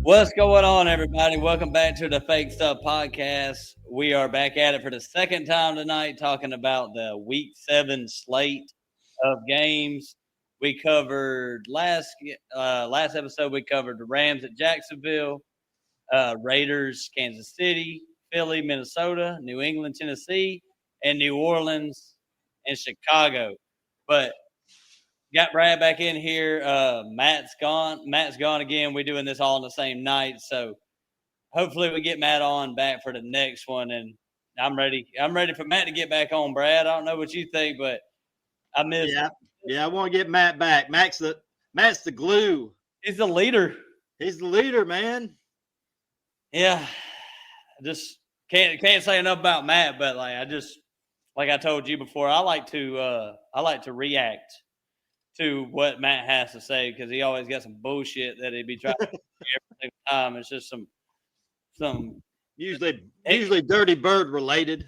What's going on, everybody? Welcome back to the Fake Stuff Podcast. We are back at it for the second time tonight, talking about the Week 7 slate of games. We covered last episode. We covered the Rams at Jacksonville, Raiders, Kansas City, Philly, Minnesota, New England, Tennessee, and New Orleans and Chicago. But got Brad back in here. Matt's gone. Matt's gone again. We're doing this all on the same night, so hopefully we get Matt on back for the next one. And I'm ready. I'm ready for Matt to get back on. Brad, I don't know what you think, but I miss. Yeah, I want to get Matt back. Matt's the glue. He's the leader. He's the leader, man. Yeah, I just can't say enough about Matt. But like I told you before, I like to react to what Matt has to say, because he always got some bullshit that he'd be trying to every single time. It's just some usually Dirty Bird related.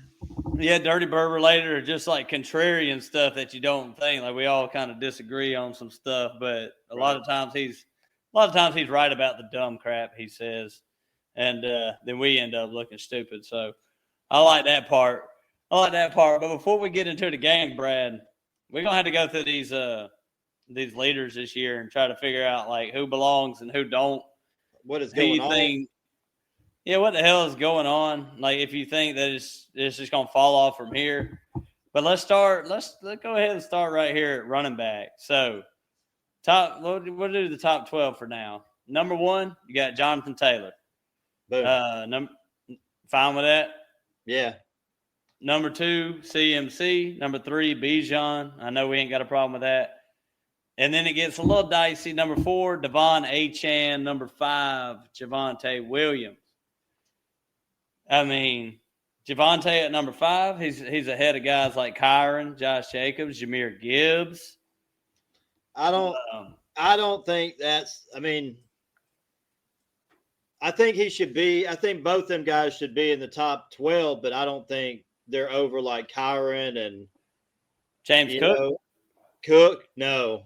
Yeah, Dirty Bird related, or just like contrarian stuff that you don't think. Like, we all kind of disagree on some stuff, but a lot of times he's right about the dumb crap he says, and then we end up looking stupid. So I like that part. But before we get into the game, Brad, we're gonna have to go through these leaders this year and try to figure out like who belongs and who don't. What is going on? Yeah, what the hell is going on? Like, if you think that it's just gonna fall off from here. But let's go ahead and start right here at running back. So we'll do the top 12 for now. Number 1, you got Jonathan Taylor. Boom. Fine with that? Yeah. Number 2, CMC. Number 3, Bijan. I know we ain't got a problem with that. And then it gets a little dicey. Number 4, Devon Achane. Number 5, Javonte Williams. I mean, Javonte at number 5, he's ahead of guys like Kyron, Josh Jacobs, Jahmyr Gibbs. I don't think that's. I mean, I think he should be. I think both them guys should be in the top 12, but I don't think they're over like Kyron and James Cook. Cook, no.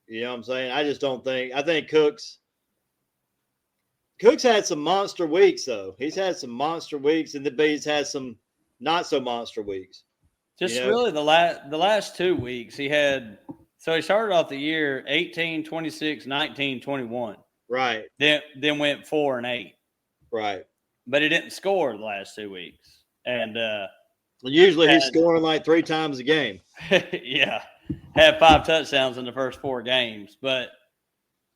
You know what I'm saying? I just don't think. I think Cook's had some monster weeks, though. He's had some monster weeks, and he's had some not so monster weeks. Really the last 2 weeks he had. So he started off the year 18, 26, 19, 21. Right. Then went 4-8. Right. But he didn't score the last 2 weeks. And usually he's scoring like 3 times a game. Yeah. Had 5 touchdowns in the first 4 games. But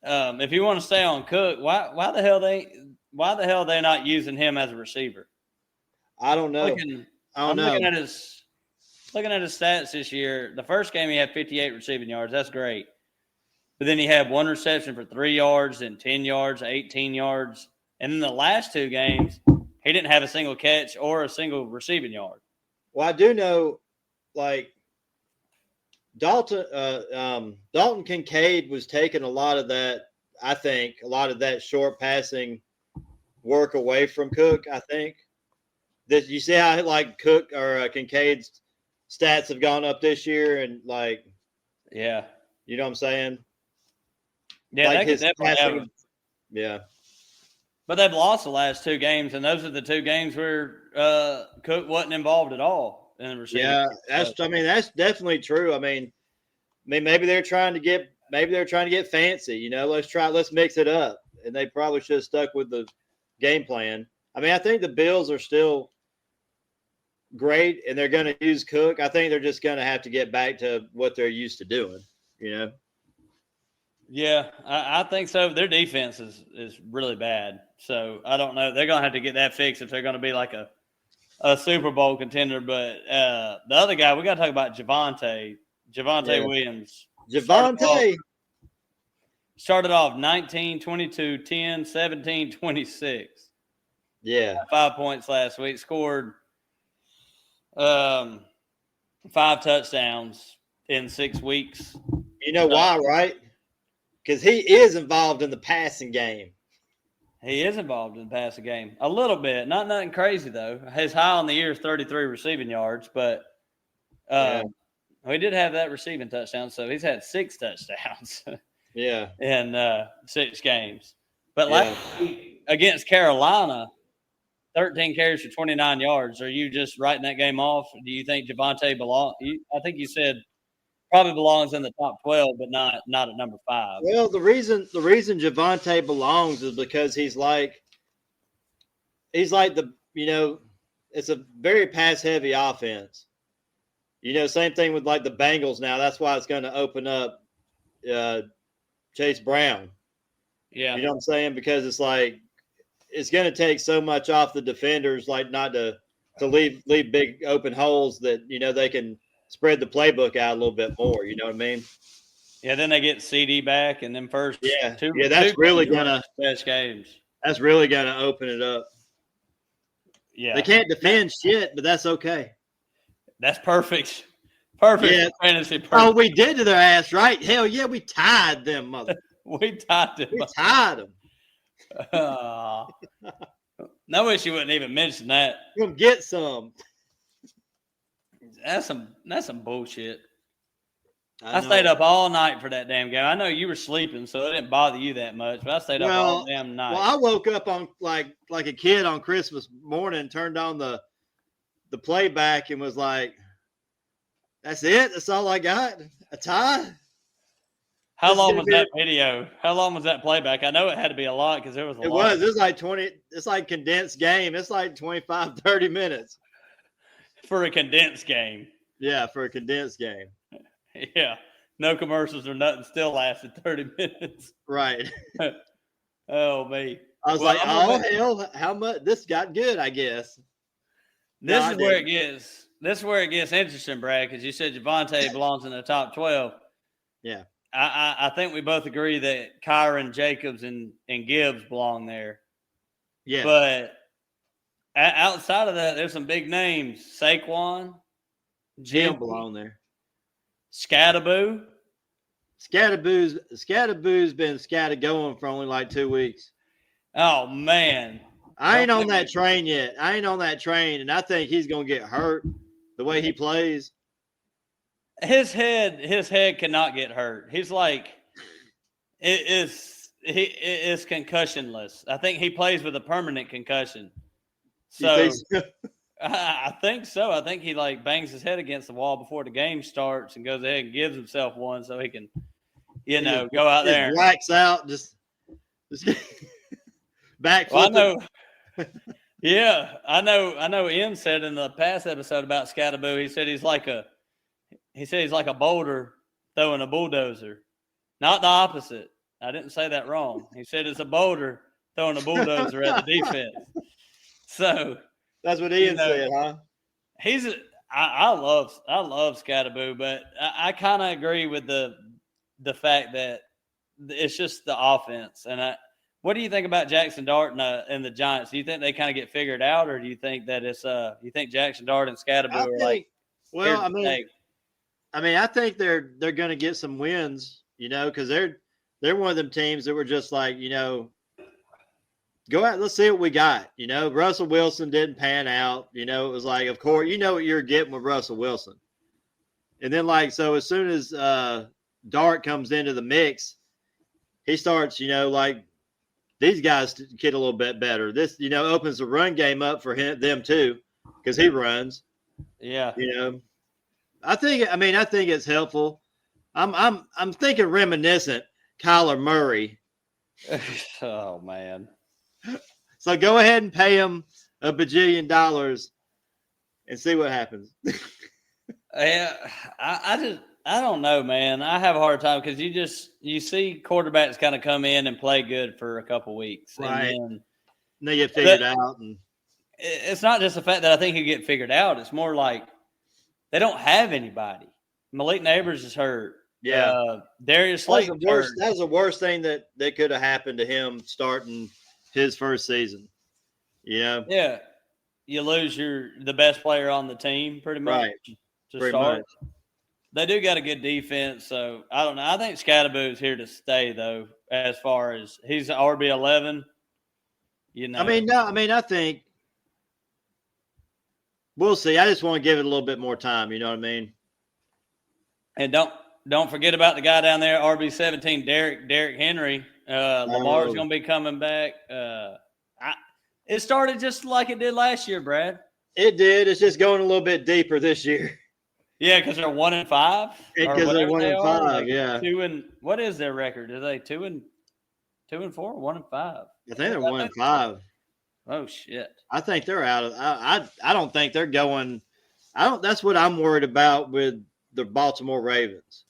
if you want to stay on Cook, why the hell are they not using him as a receiver? I don't know. Looking at his stats this year. The first game he had 58 receiving yards. That's great. But then he had 1 reception for 3 yards, then 10 yards, 18 yards. And in the last 2 games, he didn't have a single catch or a single receiving yard. Well, I do know, like, Dalton Kincaid was taking a lot of that. I think a lot of that short passing work away from Cook. I think that you see how like Cook or Kincaid's stats have gone up this year, and like, yeah, you know what I'm saying? Yeah, like that could definitely happen. Yeah, but they've lost the last 2 games, and those are the 2 games where Cook wasn't involved at all. Yeah, that's definitely true. I mean, maybe they're trying to get fancy. You know, let's mix it up, and they probably should have stuck with the game plan. I mean, I think the Bills are still great, and they're going to use Cook. I think they're just going to have to get back to what they're used to doing. You know. Yeah, I think so. Their defense is really bad, so I don't know. They're going to have to get that fixed if they're going to be like a Super Bowl contender. But the other guy, we got to talk about Javonte Williams. Javonte started off 19, 22, 10, 17, 26. Yeah. 5 points last week. Scored 5 touchdowns in 6 weeks. You know why, right? because he is involved in the passing game. He is involved in the passing game a little bit, not nothing crazy though. His high on the year is 33 receiving yards, but he did have that receiving touchdown, so he's had 6 touchdowns. Yeah, in 6 games. But last week against Carolina, 13 carries for 29 yards. Are you just writing that game off? Do you think Javonte belongs? I think you said probably belongs in the top 12, but not at number 5. Well, the reason Javonte belongs is because he's like the it's a very pass heavy offense. Same thing with like the Bengals now. That's why it's going to open up Chase Brown. Yeah. You know what I'm saying? Because it's like it's going to take so much off the defenders, like not to leave big open holes that they can spread the playbook out a little bit more. You know what I mean? Yeah. Then they get CD back, and then first two that's really gonna best games. That's really gonna open it up. Yeah. They can't defend shit, but that's okay. That's perfect. Perfect yeah. fantasy. Perfect. Oh, we did to their ass, right? Hell yeah, we tied them, mother. We tied them. We tied them. I wish you wouldn't even mention that. Come get some. That's some bullshit. I stayed up all night for that damn game. I know you were sleeping, so it didn't bother you that much, but I stayed up all damn night. Well, I woke up on like a kid on Christmas morning, turned on the playback, and was like, "That's it. That's all I got. A tie." How long was that video? How long was that playback? I know it had to be a lot because there was a lot. It was like 20. It's like condensed game. It's like 25, 30 minutes. For a condensed game. Yeah, for a condensed game. Yeah. No commercials or nothing. Still lasted 30 minutes. Right. Oh, me. I was like, oh, hell, how much? This got good, I guess. This is where it gets interesting, Brad, because you said Javonte belongs in the top 12. Yeah. I think we both agree that Kyron, Jacobs, and Gibbs belong there. Yeah. But outside of that, there's some big names. Saquon, Jim belong there. Scatterboo. Scatterboo's been going for only like 2 weeks. Oh, man. I ain't on that train yet. I ain't on that train, and I think he's going to get hurt the way he plays. His head cannot get hurt. He's like it is concussionless. I think he plays with a permanent concussion. So I think so. I think he like bangs his head against the wall before the game starts and goes ahead and gives himself one so he can, go out there and wax out, just back. Well, I know. Yeah, I know. Ian said in the past episode about Scatterboo, he said he's like a boulder throwing a bulldozer. Not the opposite. I didn't say that wrong. He said it's a boulder throwing a bulldozer at the defense. So that's what Ian said, huh? I love Scatterboo, but I kind of agree with the fact that it's just the offense. And what do you think about Jackson Dart and the Giants? Do you think they kind of get figured out, or do you think that it's you think Jackson Dart and Scatterboo are like? Well, I think they're going to get some wins, because they're one of them teams that were just like, go out, let's see what we got. Russell Wilson didn't pan out. It was like, of course, what you're getting with Russell Wilson. And then so as soon as Dart comes into the mix, he starts, like these guys get a little bit better. This, opens the run game up for them too, because he runs. Yeah. I think it's helpful. I'm thinking reminiscent Kyler Murray. Oh man. So go ahead and pay him $1 bajillion and see what happens. Yeah, I don't know, man. I have a hard time because you see quarterbacks kind of come in and play good for a couple weeks, right? And they get figured out, and it's not just the fact that I think he get figured out. It's more like they don't have anybody. Malik Neighbors is hurt. Yeah, Darius Slate. That was the worst thing that could have happened to him starting his first season. Yeah, you lose the best player on the team pretty much right. to start. They do got a good defense, so I don't know. I think Scatterboo's here to stay, though, as far as he's RB11. You know. I think we'll see. I just want to give it a little bit more time. You know what I mean? And don't forget about the guy down there, RB17, Derrick Henry. Lamar's going to be coming back. It started just like it did last year, Brad. It did. It's just going a little bit deeper this year. Yeah, because they're 1-5. Because they're 1-5. Like yeah. What is their record? Are they 2-4, 1-5? I think they're 1-5. Oh shit! I think they're out of. I don't think they're going. I don't. That's what I'm worried about with the Baltimore Ravens.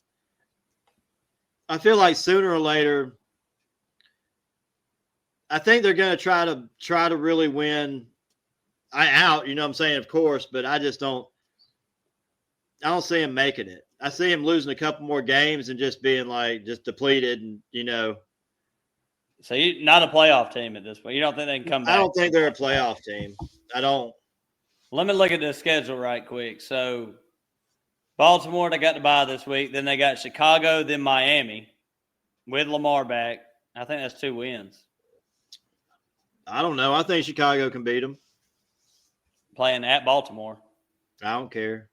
I feel like sooner or later, I think they're going to try to really win. You know what I'm saying, of course, but I just don't. I don't see him making it. I see him losing a couple more games and just being just depleted, and So you're not a playoff team at this point. You don't think they can come back? I don't think they're a playoff team. I don't. Let me look at the schedule right quick. So Baltimore, they got to bye this week. Then they got Chicago, then Miami with Lamar back. I think that's 2 wins. I don't know. I think Chicago can beat them. Playing at Baltimore. I don't care.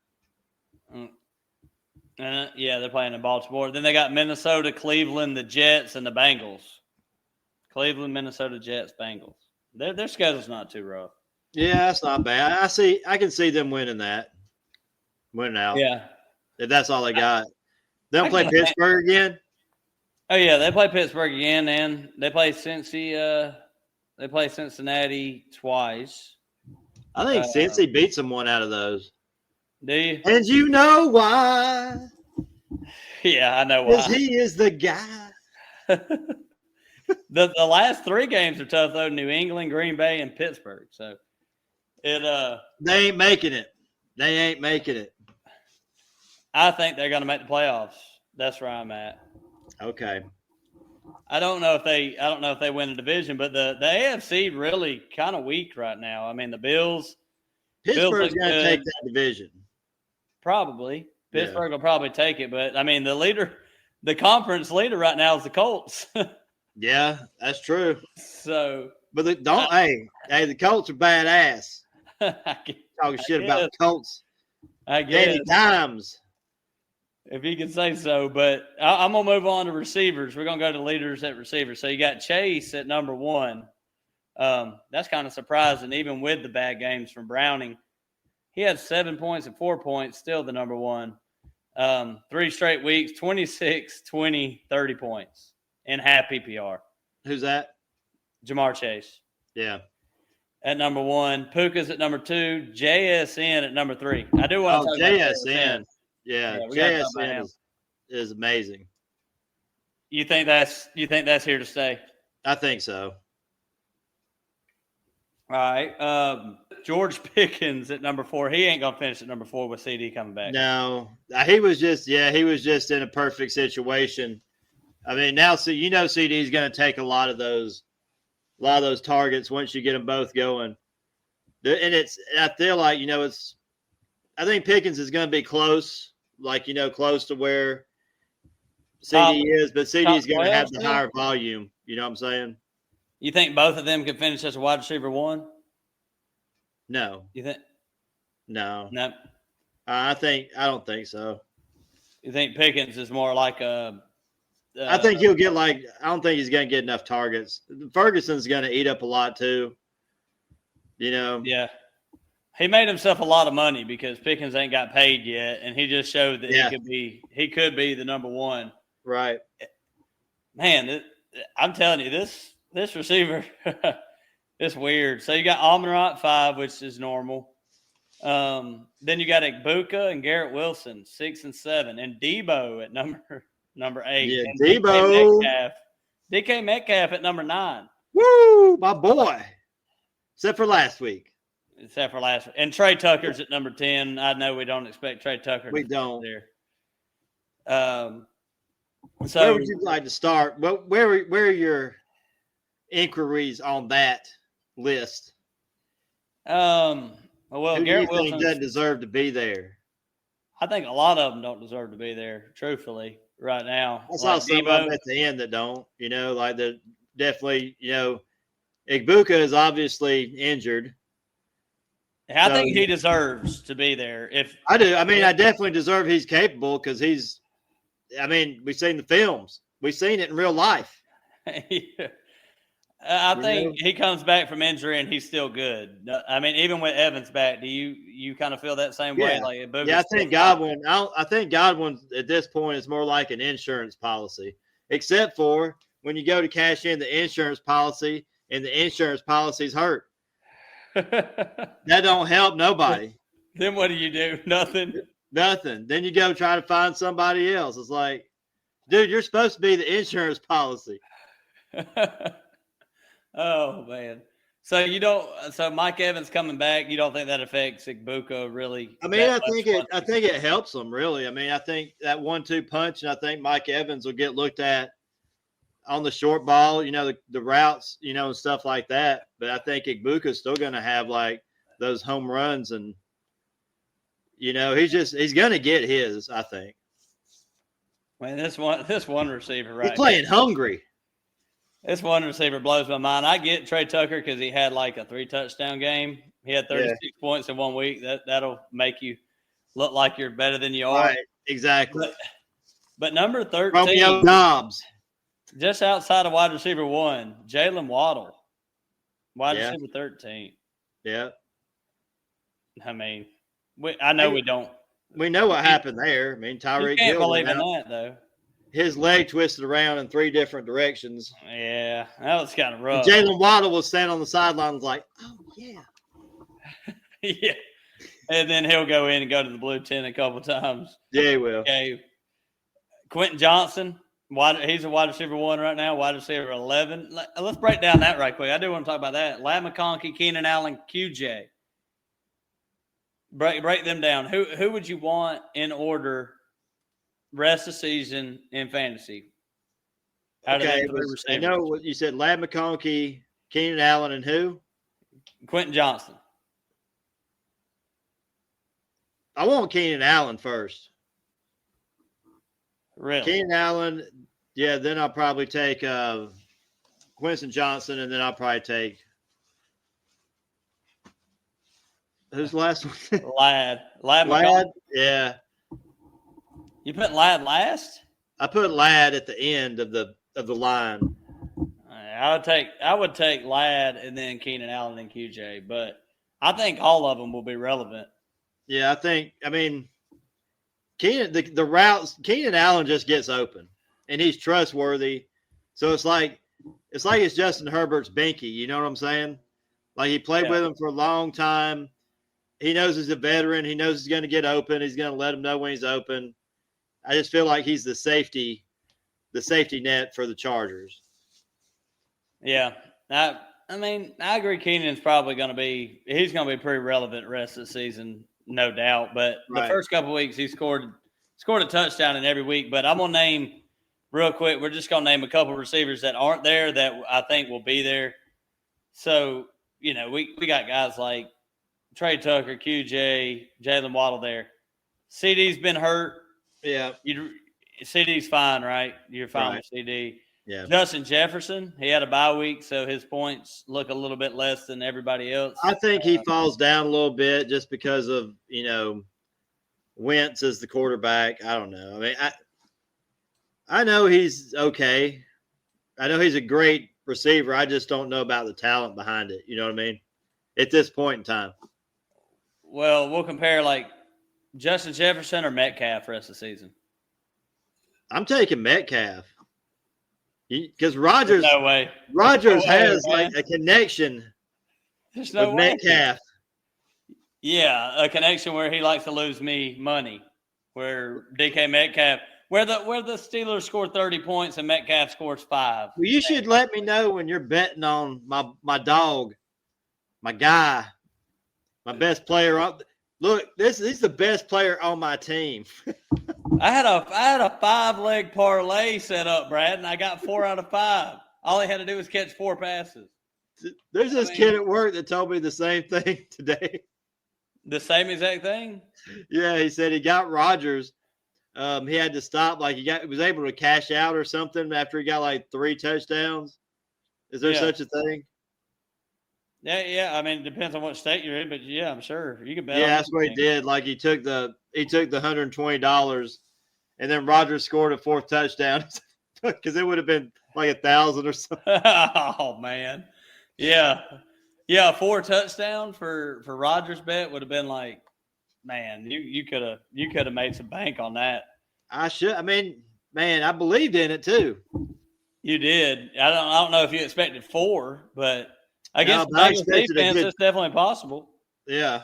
Yeah, they're playing in Baltimore. Then they got Minnesota, Cleveland, the Jets, and the Bengals. Cleveland, Minnesota, Jets, Bengals. Their schedule's not too rough. Yeah, that's not bad. I can see them winning out. Yeah. If that's all they got. They'll play Pittsburgh again? Oh, yeah, they play Pittsburgh again, and they play Cincy. They play Cincinnati twice. I think Cincy beats them one out of those. Do you? And you know why? Yeah, I know why. Because he is the guy. The last 3 games are tough, though. New England, Green Bay, and Pittsburgh. So they ain't making it. They ain't making it. I think they're going to make the playoffs. That's where I'm at. Okay. I don't know if they win the division, but the AFC really kind of weak right now. I mean, the Bills. Pittsburgh's going to take that division. Probably. Pittsburgh will probably take it, but I mean, the conference leader right now is the Colts. Yeah, that's true. So, but the Colts are badass. Talking shit about the Colts. I guess. Many times. If you can say so. But I'm going to move on to receivers. We're going to go to leaders at receivers. So you got Chase at number 1. That's kind of surprising, even with the bad games from Browning. He had 7 points and 4 points, still the number 1. 3 straight weeks, 26, 20, 30 points in half PPR. Who's that? Jamar Chase. Yeah. At number 1. Puka's at number 2. JSN at number 3. I do want to talk about JSN. Yeah, JSN is amazing. You think that's here to stay? I think so. All right. George Pickens at number 4. He ain't gonna finish at number 4 with CD coming back. No, he was just in a perfect situation. I mean, now CD is going to take a lot of those targets once you get them both going. And I feel like I think Pickens is going to be close, close to where CD is, but CD is going to have the higher volume. You know what I'm saying? You think both of them could finish as a wide receiver 1? No. You think? No. No. I don't think so. You think Pickens is more like a? I think he'll get I don't think he's going to get enough targets. Ferguson's going to eat up a lot too. Yeah. He made himself a lot of money because Pickens ain't got paid yet, and he just showed that he could be the number 1. Right. Man, I'm telling you, this receiver, it's weird. So you got Amon-Ra at 5, which is normal. Then you got Igbuka and Garrett Wilson, 6 and 7, and Debo at number 8. Yeah, and Debo. DK Metcalf at number 9. Woo, my boy. Except for last week. And Trey Tucker's at number 10. I know we don't expect Trey Tucker. We don't. There. So where would you like to start? Where are your inquiries on that list? Well, who Garrett do you think Wilson doesn't deserve to be there. I think a lot of them don't deserve to be there, truthfully, right now. I saw some of them at the end that don't, like the definitely, Igbuka is obviously injured. I think he deserves to be there. If I do. I mean, I definitely deserve he's capable because we've seen the films. We've seen it in real life. I think he comes back from injury and he's still good. I mean, even with Evans back, do you kind of feel that same way? Like, I think Godwin. I think Godwin at this point is more like an insurance policy, except for when you go to cash in the insurance policy and the insurance policy's hurt. That don't help nobody. Then what do you do? Nothing. Then you go try to find somebody else. It's like, dude, you're supposed to be the insurance policy. Oh man. So so Mike Evans coming back, you don't think that affects Igbuka really? I mean, I think it helps them really. I mean, I think that 1-2 punch, and I think Mike Evans will get looked at on the short ball, the routes, and stuff like that. But I think Igbuka is still going to have like those home runs, and he's going to get his. I think. Man, this one receiver right. He's playing hungry. This one receiver blows my mind. I get Trey Tucker because he had like a 3-touchdown game. He had 36 points in 1 week. That'll make you look like you're better than you are. Right, exactly. But number 13, Romeo Dobbs, just outside of wide receiver 1, Jalen Waddle, wide receiver 13. Yeah. I mean, I know we don't. We know what happened there. I mean, Tyreek You can't believe in that, though. His leg twisted around in 3 different directions. Yeah, that was kind of rough. Jalen Waddle was standing on the sidelines like, oh, yeah. Yeah. And then he'll go in and go to the blue tent a couple times. Yeah, he will. Okay. Quentin Johnson, he's a wide receiver 1 right now, wide receiver 11. Let's break down that right quick. I do want to talk about that. Ladd McConkey, Keenan Allen, QJ. Break them down. Who would you want in order rest of season in fantasy? Okay, I know what you said. Ladd McConkey, Keenan Allen, and who? Quentin Johnson. I want Keenan Allen first. Really? Keenan Allen, yeah. Then I'll probably take Quentin Johnson, and then I'll probably take who's the last one? Ladd. Yeah. You put Ladd last? I put Ladd at the end of the line. I would take Ladd and then Keenan Allen and QJ, but I think all of them will be relevant. Yeah, the routes, Keenan Allen just gets open and he's trustworthy. So it's like it's Justin Herbert's binky, you know what I'm saying? Like he played with him for a long time. He knows he's a veteran. He knows he's going to get open. He's going to let him know when he's open. I just feel like he's the safety net for the Chargers. Yeah. I agree Keenan's probably going to be – he's going to be pretty relevant the rest of the season, no doubt. But the first couple of weeks he scored a touchdown in every week. But I'm going to name real quick – we're just going to name a couple of receivers that aren't there that I think will be there. So, we got guys like Trey Tucker, QJ, Jalen Waddle there. CD's been hurt. Yeah. CD's fine, right? You're fine with CD. Yeah. Justin Jefferson, he had a bye week, so his points look a little bit less than everybody else. I think he falls down a little bit just because of, Wentz as the quarterback. I don't know. I mean, I know he's okay. I know he's a great receiver. I just don't know about the talent behind it. You know what I mean? At this point in time. Well, we'll compare like Justin Jefferson or Metcalf rest of the season. I'm taking Metcalf because Rodgers. No way. Rodgers has like a connection with Metcalf. Yeah, a connection where he likes to lose me money. Where DK Metcalf, where the Steelers score 30 points and Metcalf scores 5. Well, you should let me know when you're betting on my dog, my guy, my best player. Look, he's the best player on my team. I had a 5-leg parlay set up, Brad, and I got 4 out of 5. All he had to do was catch 4 passes. There's this kid at work that told me the same thing today. The same exact thing? Yeah, he said he got Rodgers. He had to stop. Like he was able to cash out or something after he got like 3 touchdowns. Is there such a thing? Yeah. I mean, it depends on what state you're in, but yeah, I'm sure you can bet Yeah, on that's what he anything. did. Like he took the $120, and then Rodgers scored a 4th touchdown because it would have been like 1,000 or something. Oh man, yeah. 4 touchdowns for Rodgers bet would have been like, man, you could have made some bank on that. I mean, man, I believed in it too. You did. I don't know if you expected 4, but I guess the I Bengals expected defense is definitely possible. Yeah.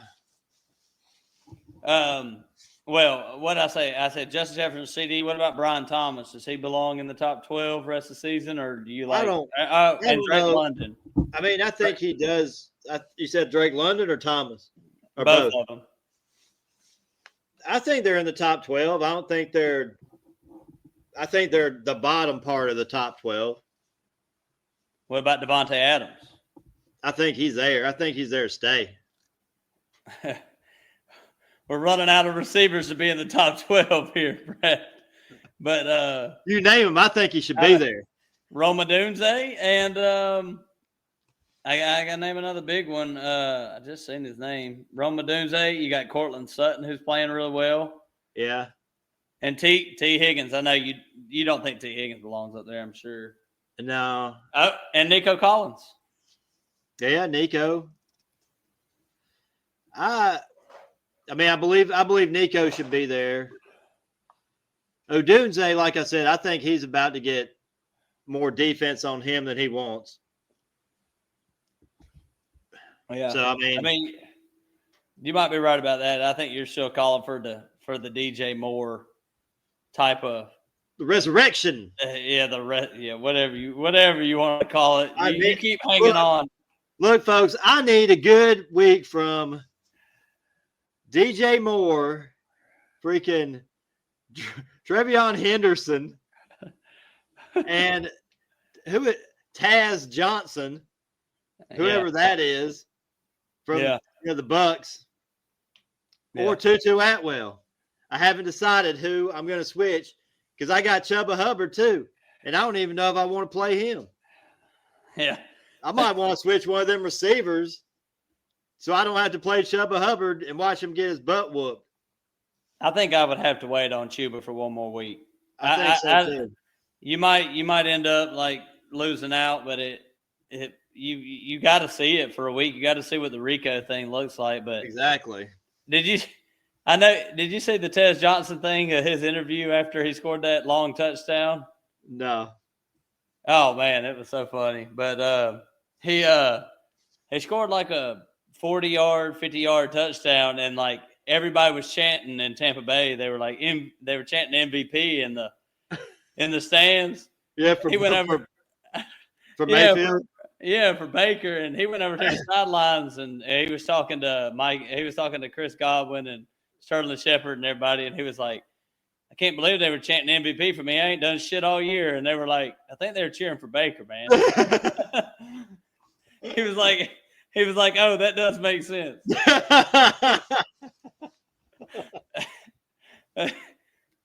Well, what I say? I said Justin Jefferson, CD. What about Brian Thomas? Does he belong in the top 12 rest of the season, or do you like? I don't and Drake know. London. I mean, I think he does. You said Drake London or Thomas, or both of them. I think they're in the top 12. I don't think they're. I think they're the bottom part of the top 12. What about Devontae Adams? I think he's there. I think he's there to stay. We're running out of receivers to be in the top 12 here, Brad. But you name him, I think he should be there. Roma Dunze and I got to name another big one. I just seen his name. Roma Dunze. You got Cortland Sutton, who's playing really well. Yeah. And T. Higgins. I know you don't think T. Higgins belongs up there, I'm sure. No. Oh, and Nico Collins. Yeah, Nico. I believe Nico should be there. Odunze, like I said, I think he's about to get more defense on him than he wants. Yeah. So I mean, you might be right about that. I think you're still calling for the DJ Moore type of the resurrection. Whatever you want to call it. You keep hanging on. Look, folks, I need a good week from DJ Moore, freaking Trevion Henderson, and Taz Johnson, whoever that is, from the Bucks, or Tutu Atwell. I haven't decided who I'm going to switch because I got Chuba Hubbard too, and I don't even know if I want to play him. Yeah, I might want to switch one of them receivers so I don't have to play Chuba Hubbard and watch him get his butt whooped. I think I would have to wait on Chuba for one more week. I think so too. You might end up like losing out, but you got to see it for a week. You got to see what the Rico thing looks like. But exactly. Did you see the Tez Johnson thing? His interview after he scored that long touchdown? No. Oh man, it was so funny. But he scored like a 40-yard, 50-yard touchdown, and like everybody was chanting in Tampa Bay. They were chanting MVP in the stands. Yeah, he went over for Mayfield. For Baker, and he went over to the sidelines, and he was talking to Mike. He was talking to Chris Godwin and Sterling Shepard and everybody, and he was like, "I can't believe they were chanting MVP for me. I ain't done shit all year." And they were like, "I think they were cheering for Baker, man." He was like, "Oh, that does make sense."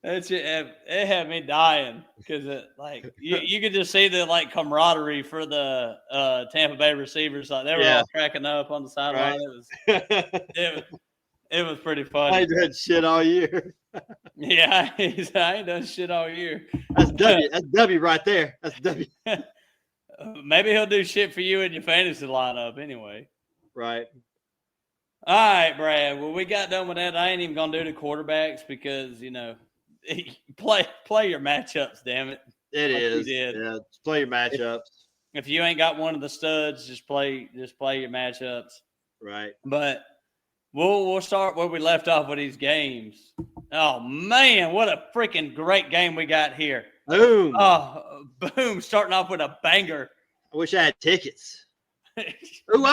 It had me dying because you could just see the like camaraderie for the Tampa Bay receivers. Like they were all cracking up on the sideline. Right. It was pretty funny. I ain't done shit all year. Yeah, I ain't done shit all year. That's W. That's W right there. That's W. Maybe he'll do shit for you in your fantasy lineup anyway. Right. All right, Brad. Well, we got done with that. I ain't even gonna do the quarterbacks because play your matchups. Damn it. It is. Yeah, play your matchups. If you ain't got one of the studs, just play your matchups. Right. But we'll start where we left off with these games. Oh man, what a freaking great game we got here. Boom. Oh, boom. Starting off with a banger. I wish I had tickets. I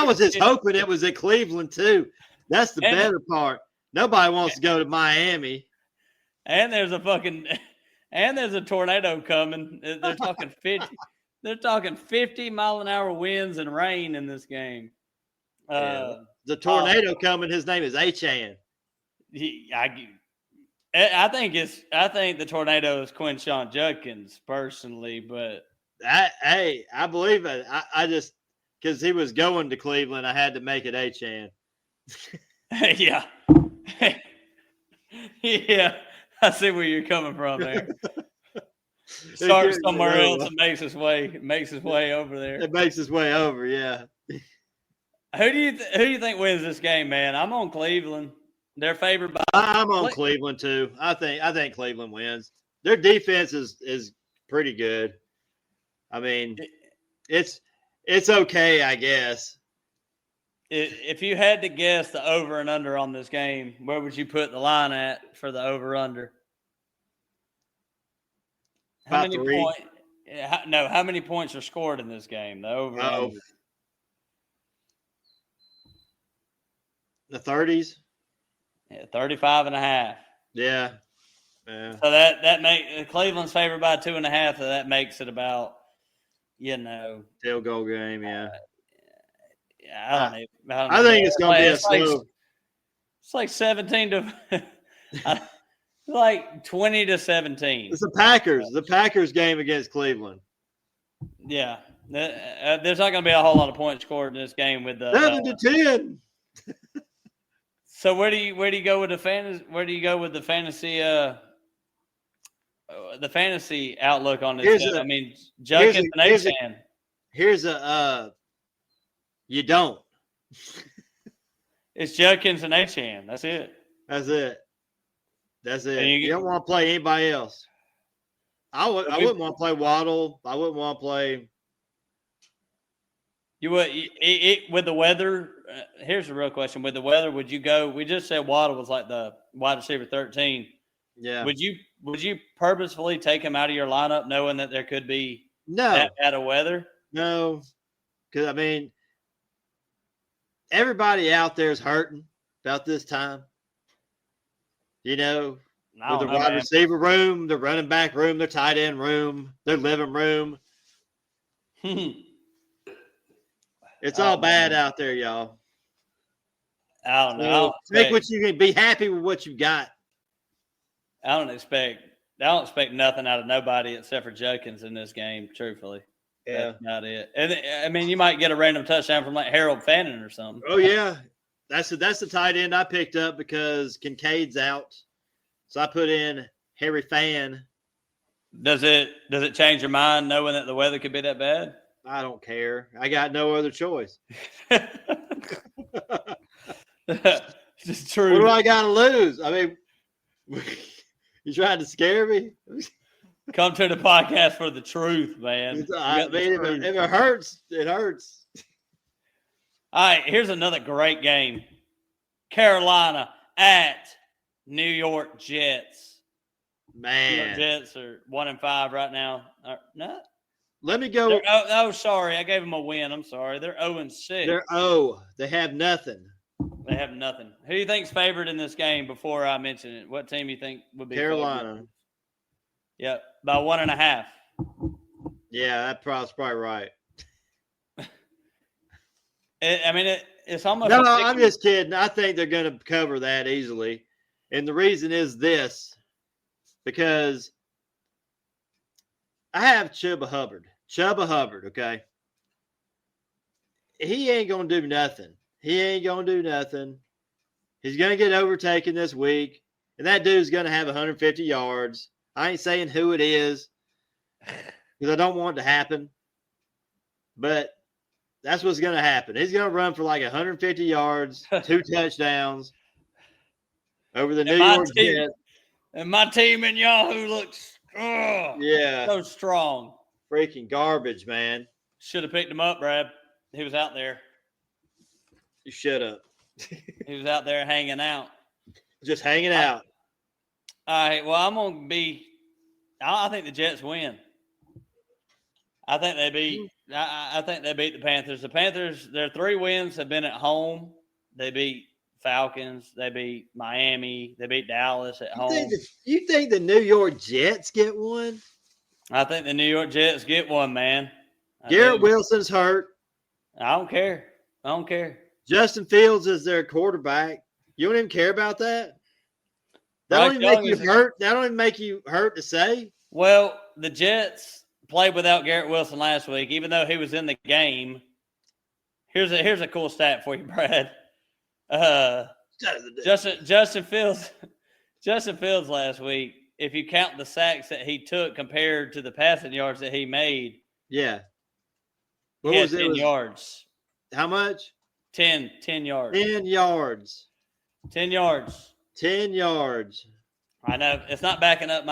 was just hoping it was at Cleveland too. That's the better part. Nobody wants to go to Miami. And there's a tornado coming. They're talking 50. They're talking 50 mile an hour winds and rain in this game. the tornado coming. His name is Achan. I think the tornado is Quinshawn Judkins personally, but I believe it. I just because he was going to Cleveland, I had to make it Achan. Yeah. Yeah, I see where you're coming from there. Start somewhere else and makes his way over there. It makes his way over, yeah. Who do you think wins this game, man? I'm on Cleveland. They're favored by. I'm on Cleveland too. I think Cleveland wins. Their defense is pretty good. I mean, it's okay, I guess. If you had to guess the over and under on this game, where would you put the line at for the over under? How many points? No, how many points are scored in this game? The over. Under. The 30s. Yeah, 35.5. Yeah. So that make Cleveland's favored by 2.5. So that makes it about, field goal game. Yeah. I don't know. I think it's going to be a slow. It's like 17 to like 20 to 17. It's the Packers game against Cleveland. Yeah. There's not going to be a whole lot of points scored in this game with the 7 to 10. So where do you go with the fantasy? Where do you go with the fantasy outlook on this? Judkins and Achan. Here's you don't. It's Judkins and Achan. That's it. You don't want to play anybody else. I wouldn't want to play Waddle. I wouldn't want to play. You would with the weather. Here's the real question: with the weather, would you go? We just said Waddle was like the wide receiver 13. Yeah. Would you purposefully take him out of your lineup, knowing that there could be that bad of weather? No, because everybody out there is hurting about this time. With the wide receiver room, the running back room, their tight end room, their living room. It's all bad out there, y'all. I don't know. Take what you can. Be happy with what you got. I don't expect nothing out of nobody except for Judkins in this game, truthfully. Yeah. That's not it. And you might get a random touchdown from like Harold Fannin or something. Oh yeah. That's the tight end I picked up because Kincaid's out. So I put in Harry Fan. Does it change your mind knowing that the weather could be that bad? I don't care. I got no other choice. It's true. What do I got to lose? You trying to scare me? Come to the podcast for the truth, man. If it hurts, it hurts. All right, here's another great game. Carolina at New York Jets. Man. New York Jets are 1-5 right now. No. Let me go. Sorry. I gave them a win. I'm sorry. They're 0-6. They have nothing. They have nothing. Who do you think's favored in this game before I mention it? What team you think would be Carolina. Favored? Yep, by 1.5. Yeah, that's probably right. It's almost. No, I'm just kidding. I think they're going to cover that easily. And the reason is this, because I have Chuba Hubbard. Okay? He ain't going to do nothing. He's going to get overtaken this week, and that dude's going to have 150 yards. I ain't saying who it is because I don't want it to happen, but that's what's going to happen. He's going to run for like 150 yards, 2 touchdowns over the New York Jets. And my team in Yahoo looks so strong. Freaking garbage, man. Should have picked him up, Brad. He was out there. You should have. He was out there hanging out. Just hanging out. All right. Well, I'm going to be – I think the Jets win. I think they beat the Panthers. The Panthers, their 3 wins have been at home. They beat Falcons. They beat Miami. They beat Dallas at home. You think the New York Jets get one? I think the New York Jets get one, man. Garrett Wilson's hurt. I don't care. Justin Fields is their quarterback. You don't even care about that? That Bryce don't even make Young you hurt. That don't even make you hurt to say. Well, the Jets played without Garrett Wilson last week, even though he was in the game. Here's a cool stat for you, Brad. Justin Fields last week, if you count the sacks that he took compared to the passing yards that he made, yeah, he had 10 yards. How much? 10 yards. 10 yards. 10 yards. 10 yards. I know it's not backing up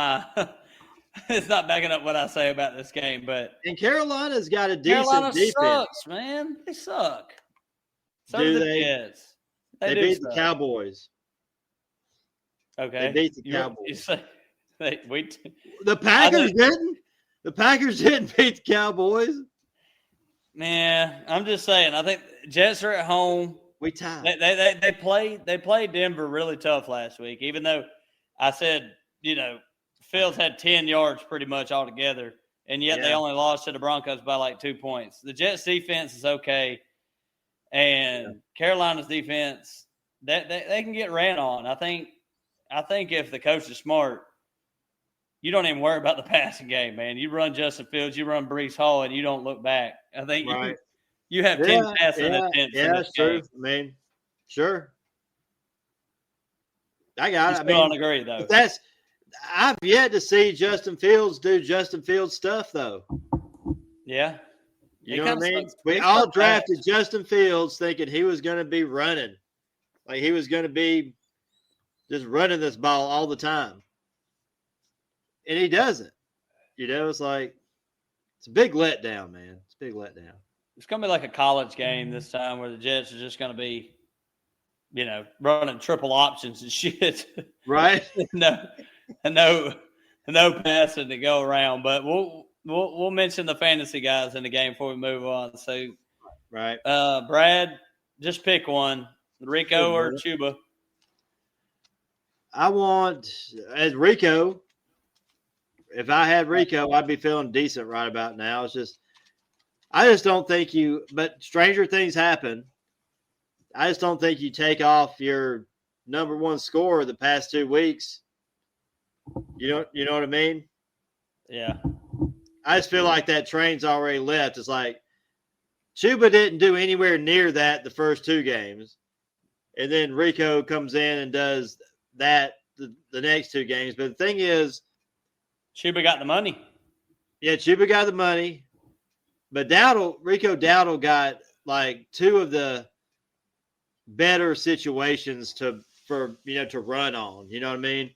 it's not backing up what I say about this game, but and Carolina's got a decent defense. Sucks, man. They suck. So do the they? Jets. They beat the Cowboys. Okay. They beat the Cowboys. You say the Packers didn't. The Packers didn't beat the Cowboys. Nah, I'm just saying. I think Jets are at home. We tied. They played Denver really tough last week, even though I said, Fields had 10 yards pretty much altogether, and yet they only lost to the Broncos by like 2 points. The Jets' defense is okay, and Carolina's defense, they can get ran on. I think if the coach is smart, you don't even worry about the passing game, man. You run Justin Fields, you run Breece Hall, and you don't look back. I think you have 10 passing attempts. Yeah, that's true. I mean, sure. I got it. I don't agree, though. I've yet to see Justin Fields do Justin Fields stuff, though. Yeah. You know what I mean? We all drafted Justin Fields thinking he was going to be running. Like he was going to be just running this ball all the time. And he doesn't. It's like, it's a big letdown, man. It's a big letdown. It's going to be like a college game this time where the Jets are just going to be, running triple options and shit. Right. no passing to go around. But we'll mention the fantasy guys in the game before we move on. So, right. Brad, just pick one, Rico or Chuba. I want as Rico. If I had Rico, I'd be feeling decent right about now. I just don't think but stranger things happen. I just don't think you take off your number one scorer the past 2 weeks. You know what I mean? Yeah. I just feel like that train's already left. It's like Chuba didn't do anywhere near that the first 2 games. And then Rico comes in and does that the next 2 games. But the thing is, Chuba got the money. Yeah, Chuba got the money. But Rico Dowdle got like 2 of the better situations to run on. You know what I mean?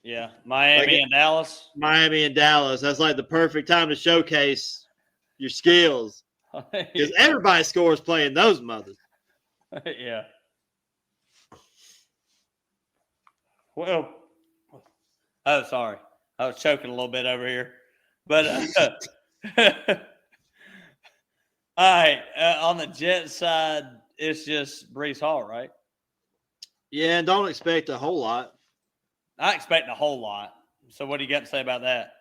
Yeah. Miami and Dallas. Miami and Dallas. That's like the perfect time to showcase your skills. Because everybody scores playing those mothers. Yeah. Well, oh, sorry. I was choking a little bit over here. But, all right. On the Jets side, it's just Breece Hall, right? Yeah, and don't expect a whole lot. I expect a whole lot. So what do you got to say about that?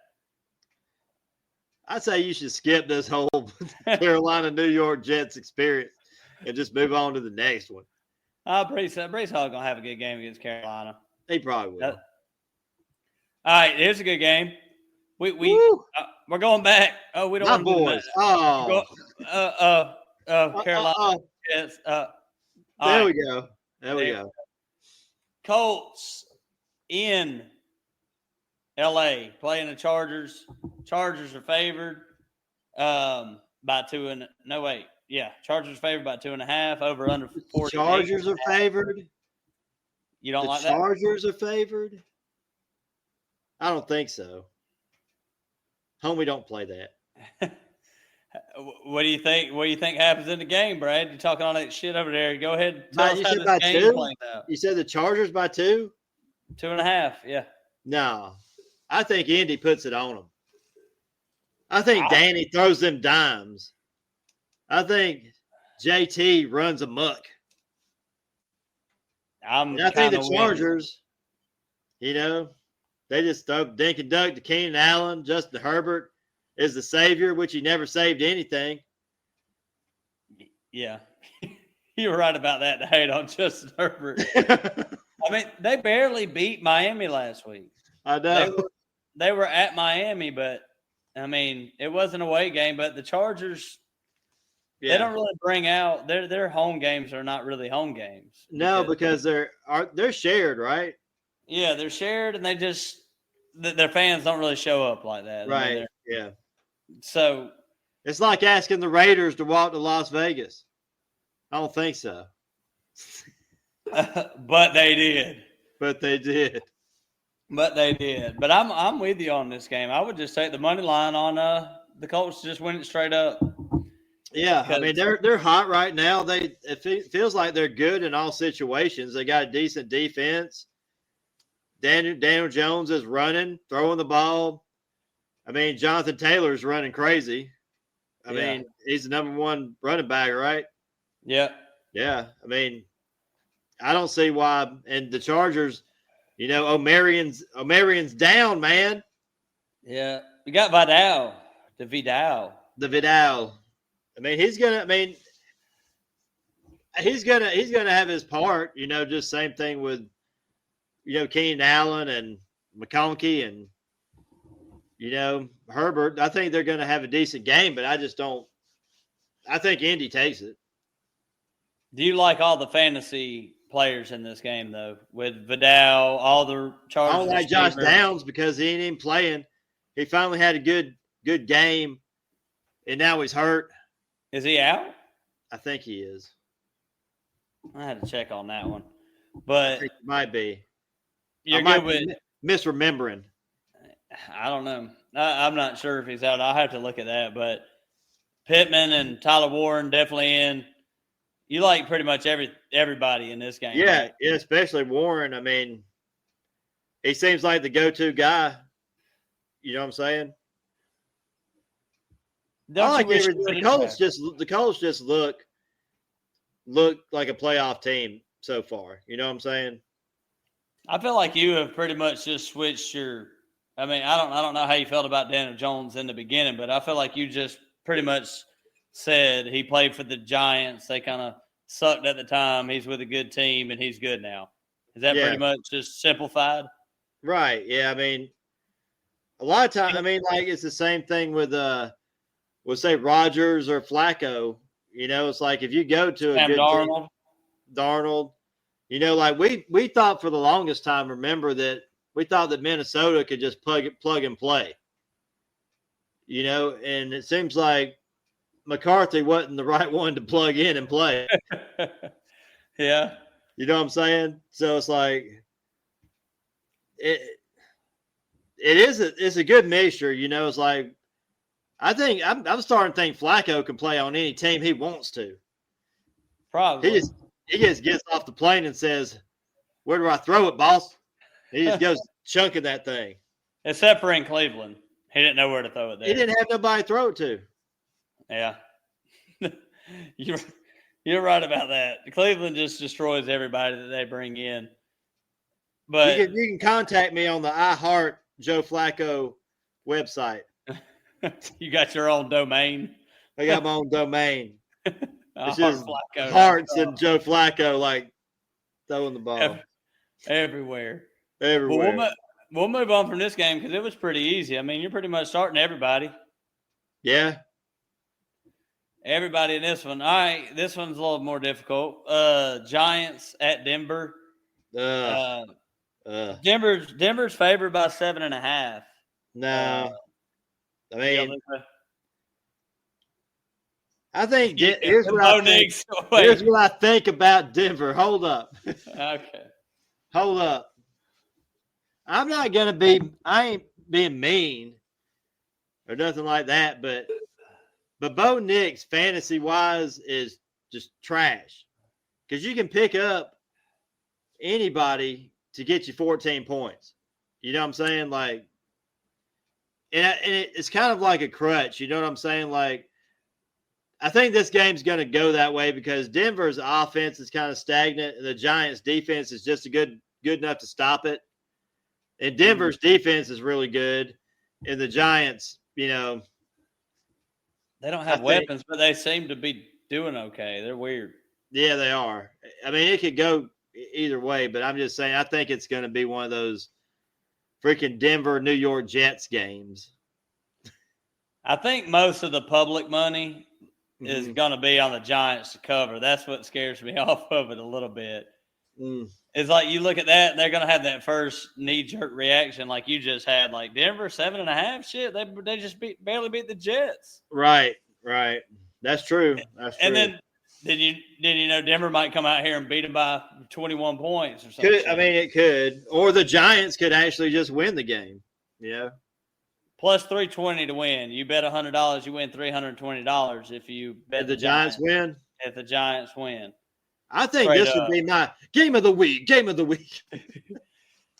I'd say you should skip this whole Carolina, New York Jets experience and just move on to the next one. Breece Hall going to have a good game against Carolina. He probably will. All right, here's a good game. We're going back. Oh, we don't want to boys. Carolina. Yes. There we go. There we go. Colts in LA playing the Chargers. Chargers are favored by 2 and no wait. Yeah, Chargers are favored by 2.5 over under 40. Chargers are favored. You don't like that? Chargers are favored. I don't think so. Homie, don't play that. What do you think? What do you think happens in the game, Brad? You're talking all that shit over there. Go ahead. And tell us how this game plays out. You said the Chargers by 2? 2.5, yeah. No. I think Indy puts it on them. I think Danny throws them dimes. I think JT runs amok. I think the Chargers, they just throw dink and dunk to Keenan Allen. Justin Herbert is the savior, which he never saved anything. Yeah. You were right about that to hate on Justin Herbert. I mean, they barely beat Miami last week. I know. They were at Miami, but I mean, it was an away game. But the Chargers, they don't really bring out their home games are not really home games. No, because they're shared, right? Yeah, they're shared, and they just their fans don't really show up like that. Right. I mean, yeah. So it's like asking the Raiders to walk to Las Vegas. I don't think so. But they did. But they did. But I'm with you on this game. I would just take the money line on the Colts to just win it straight up. Yeah, I mean they're hot right now. It feels like they're good in all situations. They got a decent defense. Daniel Jones is running, throwing the ball. I mean, Jonathan Taylor's running crazy. I mean, he's the number one running back, right? Yeah. Yeah. I mean, I don't see why. And the Chargers, O'Marion's down, man. Yeah. We got Vidal. The Vidal. I mean, he's gonna have his part, just same thing with Keenan Allen and McConkey and Herbert. I think they're gonna have a decent game, but I think Indy takes it. Do you like all the fantasy players in this game though? With Vidal, all the Chargers. I don't like Josh Downs because he ain't even playing. He finally had a good game, and now he's hurt. Is he out? I think he is. I had to check on that one, but it might be. You're good with misremembering. I don't know. I'm not sure if he's out. I'll have to look at that. But Pittman and Tyler Warren definitely in. You like pretty much everybody in this game. Yeah, right? Yeah, especially Warren. I mean, he seems like the go-to guy. You know what I'm saying? The Colts just look like a playoff team so far. You know what I'm saying? I feel like you have pretty much just switched your. I mean, I don't know how you felt about Daniel Jones in the beginning, but I feel like you just pretty much said he played for the Giants. They kind of sucked at the time. He's with a good team, and he's good now. Is that pretty much just simplified? Right. Yeah. I mean, a lot of times, it's the same thing with we'll say Rodgers or Flacco. It's like if you go to a good Darnold, we thought for the longest time, remember that we thought that Minnesota could just plug and play. And it seems like McCarthy wasn't the right one to plug in and play. Yeah. You know what I'm saying? So it's like it's a good mixture, it's like I think I'm starting to think Flacco can play on any team he wants to. Probably. He just gets off the plane and says, "Where do I throw it, boss?" He just goes chunking that thing. Except for in Cleveland. He didn't know where to throw it there. He didn't have nobody to throw it to. Yeah. You're right about that. Cleveland just destroys everybody that they bring in. But you can contact me on the iHeart Joe Flacco website. You got your own domain? I got my own domain. It's just Flacco. Hearts and Joe Flacco like throwing the ball. Everywhere. Everywhere. We'll move on from this game because it was pretty easy. I mean, you're pretty much starting everybody. Yeah. Everybody in this one. All right, this one's a little more difficult. Giants at Denver. Denver's favored by 7.5. No. I think here's what I think about Denver. Hold up. Okay. Hold up. I ain't being mean or nothing like that, but Bo Nix, fantasy-wise, is just trash. Because you can pick up anybody to get you 14 points. You know what I'm saying? Like, and it's kind of like a crutch. You know what I'm saying? Like, I think this game's going to go that way because Denver's offense is kind of stagnant, and the Giants' defense is just good enough to stop it. And Denver's defense is really good, and the Giants, they don't have weapons, but they seem to be doing okay. They're weird. Yeah, they are. I mean, it could go either way, but I'm just saying, I think it's going to be one of those freaking Denver, New York Jets games. I think most of the public money is Mm-hmm. going to be on the Giants to cover. That's what scares me off of it a little bit. Mm. It's like you look at that, and they're going to have that first knee-jerk reaction like you just had. Like Denver, 7.5? Shit, they just barely beat the Jets. Right. That's true. And then did you know Denver might come out here and beat them by 21 points or something? I mean, it could. Or the Giants could actually just win the game. Yeah. Plus 320 to win. You bet $100, you win $320 if you bet If the Giants win. If the Giants win. I think this would be my game of the week. Game of the week.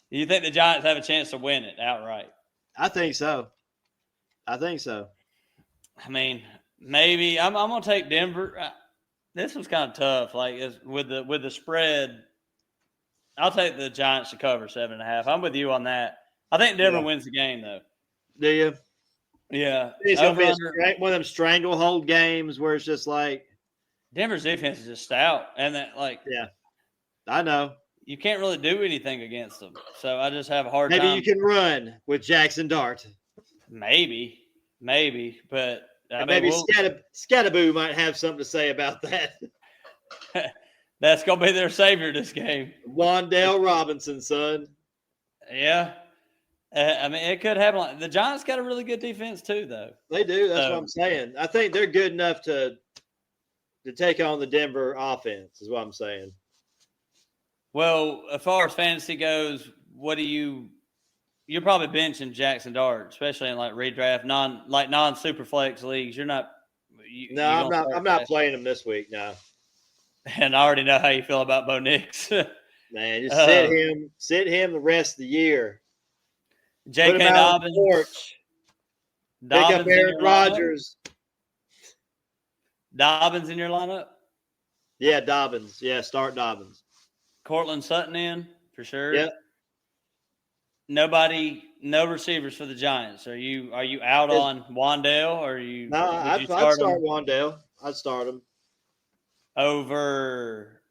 You think the Giants have a chance to win it outright? I think so. I mean, maybe I'm going to take Denver. This was kind of tough. Like with the spread, I'll take the Giants to cover 7.5. I'm with you on that. I think Denver wins the game though. Do you? Yeah. It's going to be one of them stranglehold games where it's just like Denver's defense is just stout, and yeah, I know you can't really do anything against them. So I just have a hard time. Maybe you can run with Jackson Dart. Maybe, but maybe Scattaboo might have something to say about that. That's gonna be their savior this game. Wan'Dale Robinson, son. Yeah. I mean, it could happen. The Giants got a really good defense too, though. They do. That's what I'm saying. I think they're good enough to take on the Denver offense, is what I'm saying. Well, as far as fantasy goes, you're probably benching Jackson Dart, especially in like redraft, non-super flex leagues. You're not. I'm not playing him this week. No. And I already know how you feel about Bo Nix. Man, just sit him the rest of the year. J.K. Dobbins. Pick up Aaron Rodgers. Dobbins in your lineup? Yeah, Dobbins. Yeah, start Dobbins. Cortland Sutton in for sure. Yep. No receivers for the Giants. Are you out on Wan'Dale, or are you? No, I'd start Wan'Dale. I'd start him over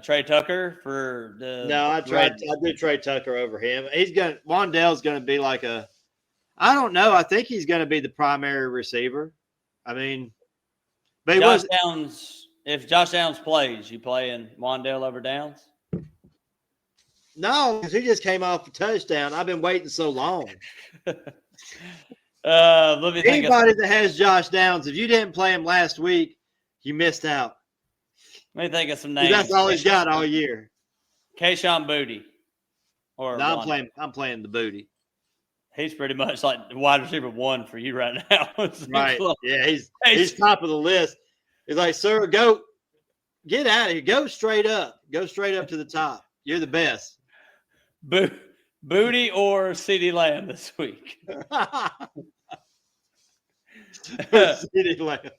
Trey Tucker for the. No, I do Trey Tucker over him. Wan'Dale's going to be like I don't know. I think he's going to be the primary receiver. I mean, but if Josh Downs plays, you playing Wan'Dale over Downs? No, because he just came off a touchdown. I've been waiting so long. Anybody that has Josh Downs, if you didn't play him last week, you missed out. Let me think of some names. That's all he's got all year. Kayshon Boutte. I'm playing the Booty. He's pretty much like wide receiver 1 for you right now. Right. Yeah, he's top of the list. He's like, sir, go get out of here. Go straight up. Go straight up to the top. You're the best. Booty or CeeDee Lamb this week? CeeDee Lamb.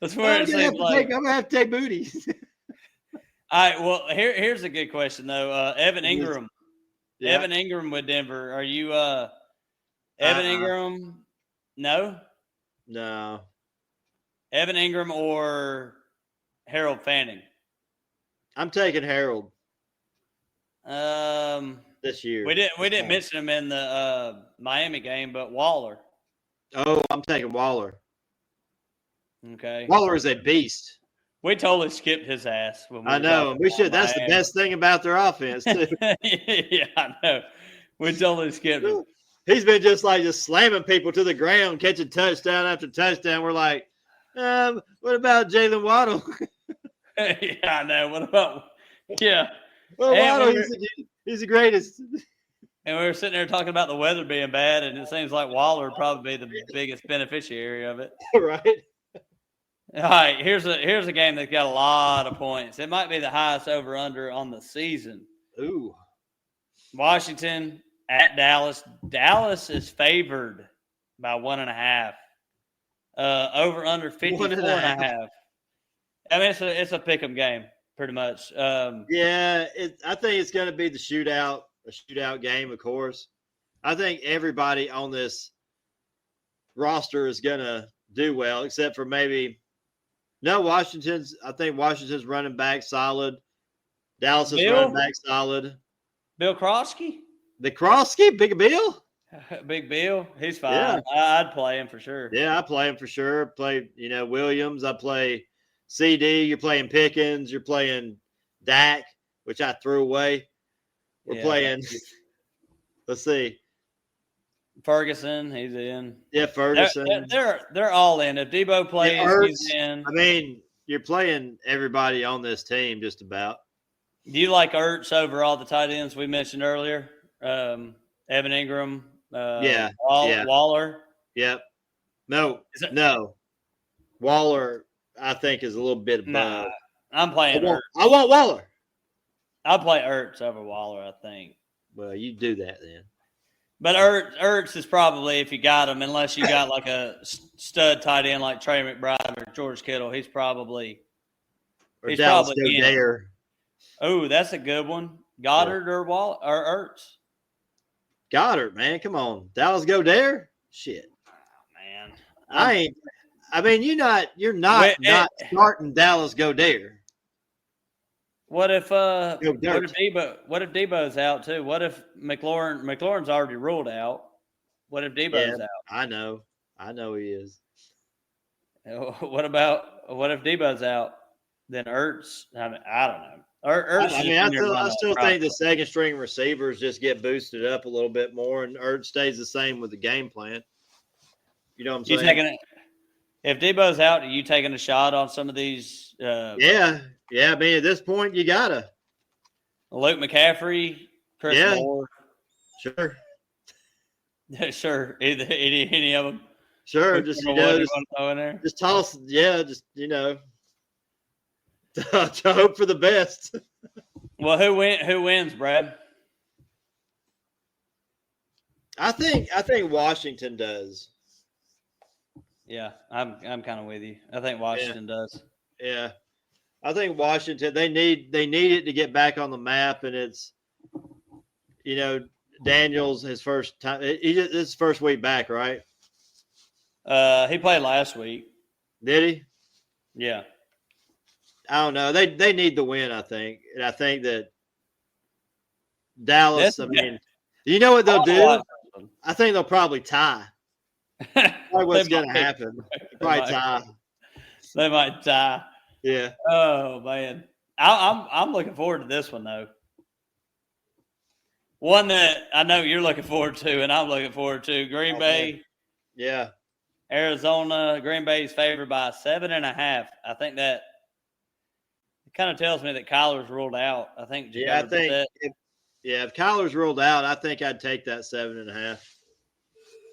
That's where it seems like. I'm going to have to take Booty. All right. Well, here's a good question, though. Evan Ingram. Yeah. Evan Ingram with Denver. Are you Evan Ingram? No? No. Evan Ingram or Harold Fanning? I'm taking Harold. This year. We didn't mention him in the Miami game, but Waller. Oh, I'm taking Waller. Okay. Waller is a beast. We totally skipped his ass. I know. We should. That's the best thing about their offense, too. Yeah, I know. We totally skipped him. He's been just slamming people to the ground, catching touchdown after touchdown. We're like, what about Jalen Waddle? Yeah, I know. What about – yeah. Well, Waddle, he's the greatest. And we were sitting there talking about the weather being bad, and it seems like Waller would probably be the biggest beneficiary of it. Right. All right, here's a game that's got a lot of points. It might be the highest over-under on the season. Ooh. Washington at Dallas. Dallas is favored by 1.5. Over-under 54.5. I mean, it's a pick-em game, pretty much. Yeah, I think it's going to be a shootout game, of course. I think everybody on this roster is going to do well, except for maybe No, I think Washington's running back solid. Dallas is Bill? running back solid. Bill Krosky? The Krosky, Big Bill? Big Bill? He's fine. Yeah. I'd play him for sure. Yeah, I play him for sure. Play, Williams. I play CD. You're playing Pickens. You're playing Dak, which I threw away. We're playing, let's see. Ferguson, he's in. Yeah, Ferguson. They're all in. If Debo plays, he's in. I mean, you're playing everybody on this team just about. Do you like Ertz over all the tight ends we mentioned earlier? Evan Ingram, Waller. Yep. No. Waller, I think, is a little bit above. Nah, I'm playing Ertz. I want Waller. I'll play Ertz over Waller, I think. Well, you do that then. But Ertz is probably, if you got him, unless you got like a stud tight end like Trey McBride or George Kittle, he's probably Dallas Goedert. Oh, that's a good one. Goddard or Ertz? Goddard, man, come on. Dallas Goedert? Shit. Oh, man. You're not starting Dallas Goedert. What if Debo's out too? What if McLaurin's already ruled out? What if Debo's out? I know he is. What if Debo's out? Then Ertz. I don't know. I still think the second string receivers just get boosted up a little bit more, and Ertz stays the same with the game plan. You know what I'm saying? If Debo's out, are you taking a shot on some of these? Yeah. I mean, at this point, you gotta. Luke McCaffrey, Chris Moore. Sure. Sure. Any of them. Sure. Just throw in there. Just toss. Yeah. Just to hope for the best. Well, who wins, Brad? I think Washington does. Yeah, I'm kind of with you. I think Washington does. Yeah. I think Washington, they need it to get back on the map, and it's Daniels his first time. This is first week back, right? He played last week. Did he? Yeah. I don't know. They need the win, I think. And I think that Dallas, you know what they'll do? I think they'll probably tie. Probably what's going to happen. Probably tie. They might tie. Yeah. Oh man, I'm looking forward to this one though. One that I know you're looking forward to, and I'm looking forward to. Green Bay. Yeah. Arizona. Green Bay is favored by 7.5. I think that kind of tells me that Kyler's ruled out. I think. If Kyler's ruled out, I think I'd take that 7.5.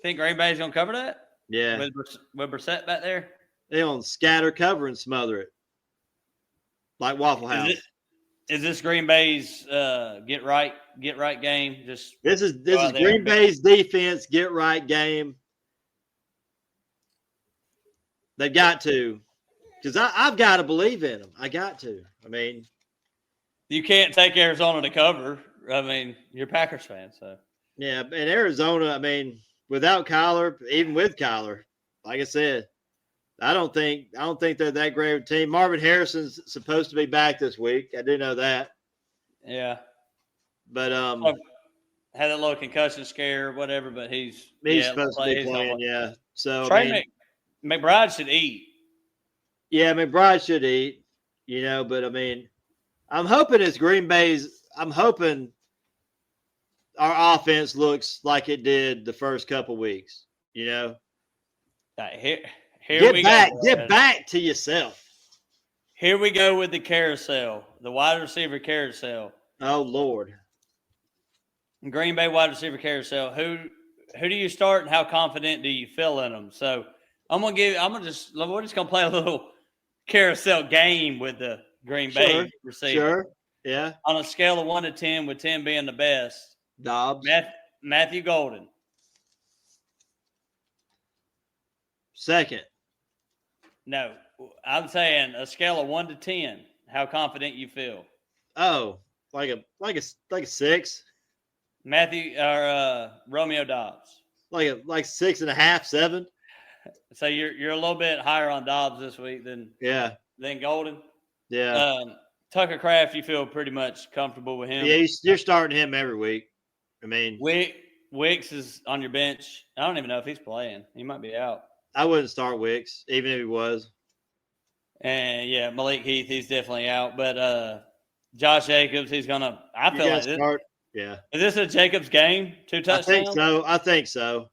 Think Green Bay's gonna cover that? Yeah. With Brissett back there. They're gonna scatter, cover, and smother it. Like Waffle House. Is this Green Bay's get right game? This is Green Bay's defense get right game. They got to, because I've got to believe in them. I got to. I mean, you can't take Arizona to cover. I mean, you're a Packers fan, so yeah. And Arizona, I mean, without Kyler, even with Kyler, like I said, I don't think they're that great of a team. Marvin Harrison's supposed to be back this week. I do know that. Yeah. But had a little concussion scare or whatever, but he's supposed to be playing, yeah. So McBride should eat. Yeah, McBride should eat, but I mean, I'm hoping our offense looks like it did the first couple weeks, Get back to yourself. Here we go with the carousel, the wide receiver carousel. Oh Lord. Green Bay wide receiver carousel. Who do you start and how confident do you feel in them? So we're just gonna play a little carousel game with the Green Bay receiver. Sure. Yeah. On a scale of 1 to 10, with 10 being the best. Dobbs. Matthew Golden. Second. No, I'm saying a scale of 1 to 10. How confident you feel? Oh, like a 6. Matthew or Romeo Dobbs. Like 6.5, 7. So you're a little bit higher on Dobbs this week than Golden. Yeah. Tucker Kraft, you feel pretty much comfortable with him. Yeah, you're starting him every week. I mean, Wicks is on your bench. I don't even know if he's playing. He might be out. I wouldn't start Wicks, even if he was. And yeah, Malik Heath, he's definitely out. But Josh Jacobs, he's gonna. I feel like start. Yeah. Is this a Jacobs game? 2 touchdowns? I think so.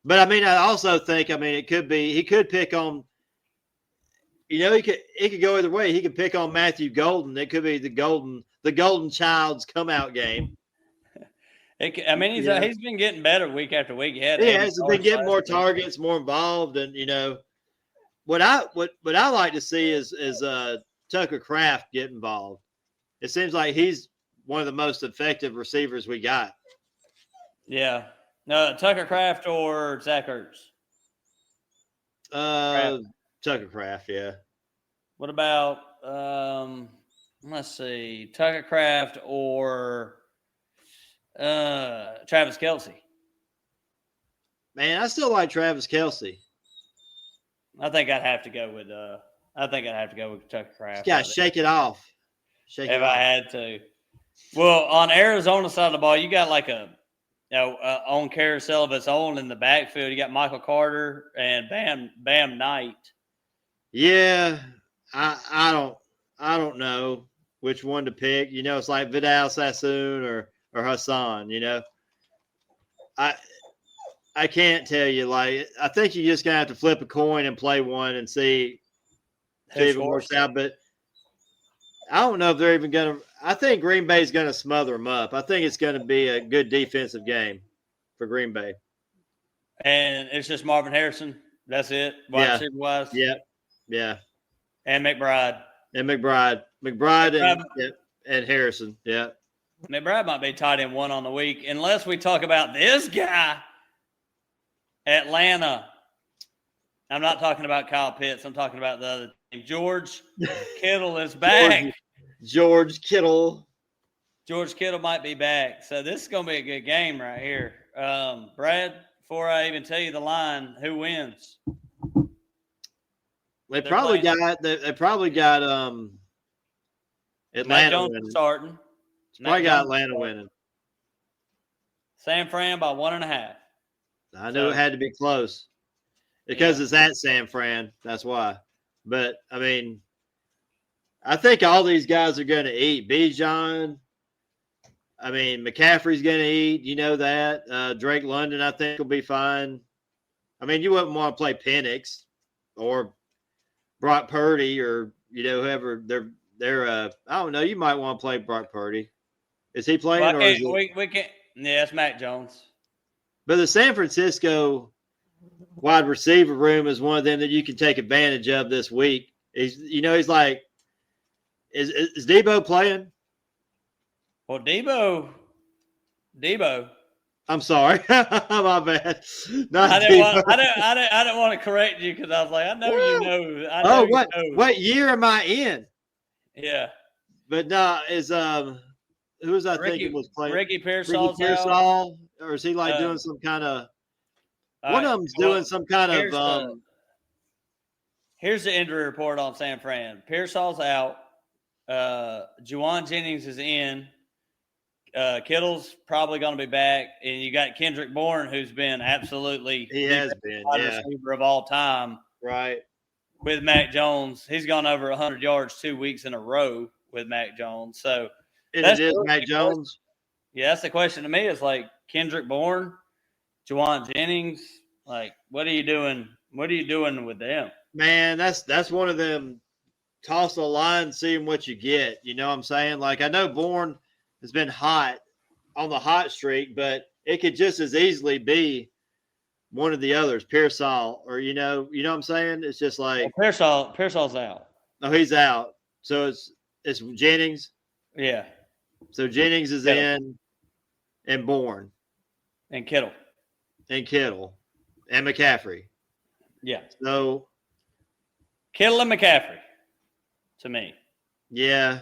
But I mean, I also think, it could be he could pick on. He could go either way. He could pick on Matthew Golden. It could be the Golden Child's come out game. He's been getting better week after week. He has been getting more targets, more involved, and what I like to see is Tucker Kraft get involved. It seems like he's one of the most effective receivers we got. Yeah. No, Tucker Kraft or Zach Ertz? Tucker Kraft, yeah. What about let's see, Tucker Kraft or Travis Kelce? Man, I still like Travis Kelce. I think I'd have to go with Tucker Kraft. Yeah, shake it off. If I had to. Well, on Arizona side of the ball, you got like on carousel of its own in the backfield. You got Michael Carter and Bam Knight. Yeah, I don't know which one to pick. It's like Vidal Sassoon or Hassan. I can't tell you. Like, I think you're just gonna have to flip a coin and play one and see if it works out. But I don't know if they're even gonna. I think Green Bay's gonna smother them up. I think it's gonna be a good defensive game for Green Bay. And it's just Marvin Harrison. That's it. Wide receiver wise. Yeah. And McBride. And Harrison. Yeah. McBride might be tight end 1 on the week, unless we talk about this guy, Atlanta. I'm not talking about Kyle Pitts. I'm talking about the other team. George Kittle is back. George Kittle might be back. So this is going to be a good game right here. Brad, before I even tell you the line, who wins? They probably got Atlanta winning. Starting. Probably got Atlanta winning. San Fran by 1.5. I knew it had to be close because it's at San Fran. That's why. But I mean, I think all these guys are going to eat. Bijan. I mean, McCaffrey's going to eat. You know that. Drake London, I think, will be fine. I mean, you wouldn't want to play Penix or Brock Purdy or whoever they're. I don't know. You might want to play Brock Purdy. Is he playing? We can't. Yeah, it's Mac Jones. But the San Francisco wide receiver room is one of them that you can take advantage of this week. He's like, is Debo playing? Well, Debo. I'm sorry, my bad. I didn't want to correct you because I was like, I know. What year am I in? Yeah, but no, who was I thinking was playing? Ricky Pearsall's out. Or is he like doing some kind of? One of them's doing some kind of. Here's the injury report on San Fran. Pearsall's out. Juwan Jennings is in. Kittle's probably going to be back, and you got Kendrick Bourne, who's been absolutely receiver of all time, right? With Mac Jones, he's gone over 100 yards 2 weeks in a row with Mac Jones. So it is Mac Jones. Yeah, that's the question to me. Is like Kendrick Bourne, Juwan Jennings. Like, what are you doing? What are you doing with them? Man, that's one of them. Toss the line, seeing what you get. You know what I'm saying? Like, I know Bourne has been hot on the hot streak, but it could just as easily be one of the others, Pearsall, or you know what I'm saying? It's just like Pearsall's out. Oh, he's out. So it's Jennings. Yeah. So Jennings is in, and Bourne, and Kittle, and McCaffrey. Yeah. So Kittle and McCaffrey, to me. Yeah.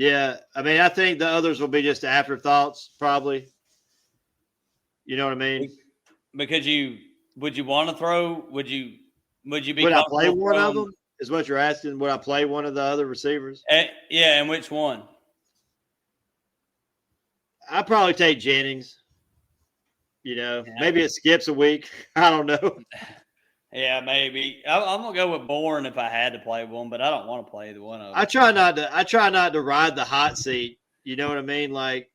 I mean, I think the others will be just afterthoughts, probably. You know what I mean? Because you would you want to throw? Would you be Would I play comfortable one of throwing? them? Is what you're asking? Would I play one of the other receivers? Yeah, and which one? I'd probably take Jennings. Yeah. Maybe it skips a week. I don't know. Yeah, maybe. I'm gonna go with Bourne if I had to play one, but I don't want to play either one of them. I try not to ride the hot seat. You know what I mean? Like,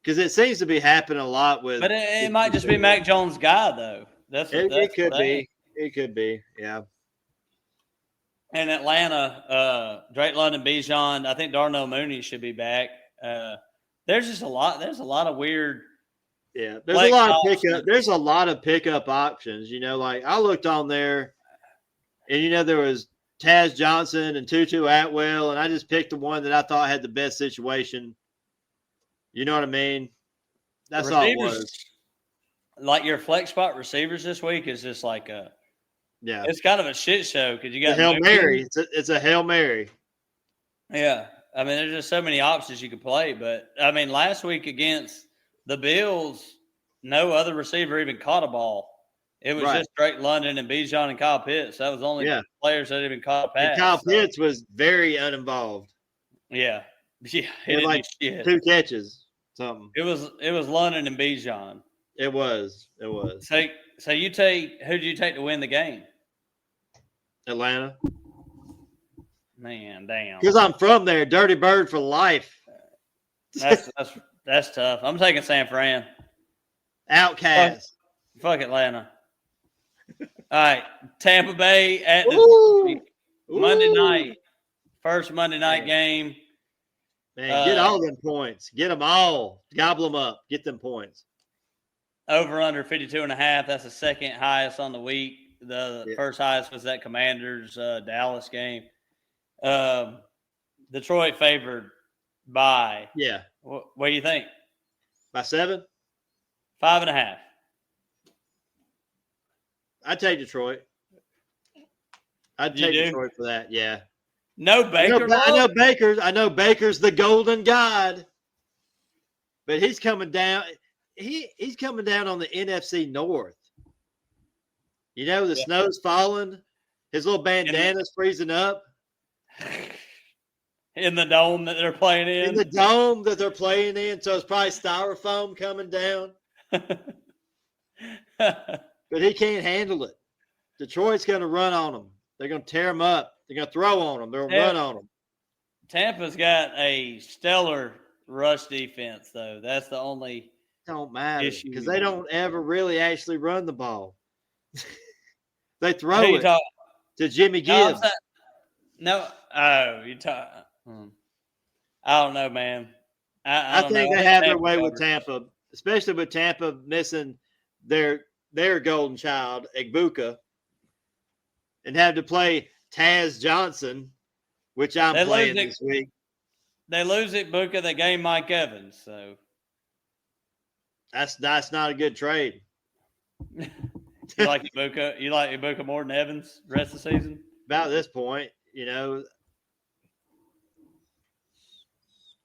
because it seems to be happening a lot with. But it might just be Mac Jones' guy though. It could be. It could be. Yeah. In Atlanta, Drake London, Bijan, I think Darnell Mooney should be back. There's just a lot. There's a lot of weird. Yeah, there's a lot of pickup. There's a lot of pickup options. Like I looked on there, and there was Taz Johnson and Tutu Atwell, and I just picked the one that I thought had the best situation. You know what I mean? That's all it was. Like your flex spot receivers this week is just like it's kind of a shit show because you got a Hail Mary. It's a Hail Mary. Yeah, I mean, there's just so many options you could play. But I mean, last week against the Bills, no other receiver even caught a ball. It was just Drake London and Bijan and Kyle Pitts. That was the only players that even caught a pass. And Kyle Pitts was very uninvolved. Yeah, he had like 2 catches, something. It was London and Bijan. It was. So you take who did you take to win the game? Atlanta. Man, damn. Because I'm from there, Dirty Bird for life. That's tough. I'm taking San Fran. Outcast. Fuck Atlanta. All right, Tampa Bay at Monday night. First Monday night game. Man, get all them points. Get them all. Gobble them up. Get them points. Over under 52.5. That's the second highest on the week. The first highest was that Commanders Dallas game. Detroit favored by. Yeah. What do you think? By 7? 5.5. I'd take Detroit. I'd take Detroit for that. Yeah. No Baker. I know Baker's the golden god, but he's coming down. He's coming down on the NFC North. The snow's falling. His little bandana's freezing up. In the dome that they're playing in. In the dome that they're playing in. So it's probably styrofoam coming down. But he can't handle it. Detroit's going to run on them. They're going to tear them up. They're going to throw on them. They're going to run on them. Tampa's got a stellar rush defense, though. That's the only don't matter because they don't ever really actually run the ball. They throw it to Jimmy Gibbs. No, you talk. I don't know, man. I think they have their way with Tampa, especially with Tampa missing their golden child, Egbuka, and have to play Taz Johnson, which I'm playing this week. They lose Egbuka. They gain Mike Evans, so that's not a good trade. You like Egbuka? You like Egbuka more than Evans the rest of the season? About this point, You know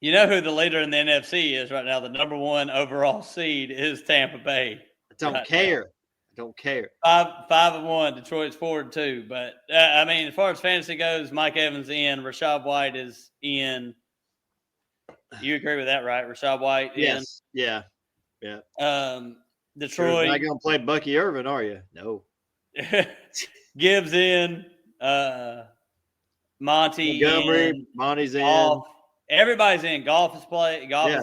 who the leader in the NFC is right now? The number 1 overall seed is Tampa Bay. I don't care. 5-1. Detroit's 4-2. But as far as fantasy goes, Mike Evans in. Rachaad White is in. You agree with that, right? Rachaad White in. Yes. Yeah. Detroit. You're not going to play Bucky Irvin, are you? No. Gibbs in. Monty Montgomery. in. Monty's Goff. Everybody's in. Golf is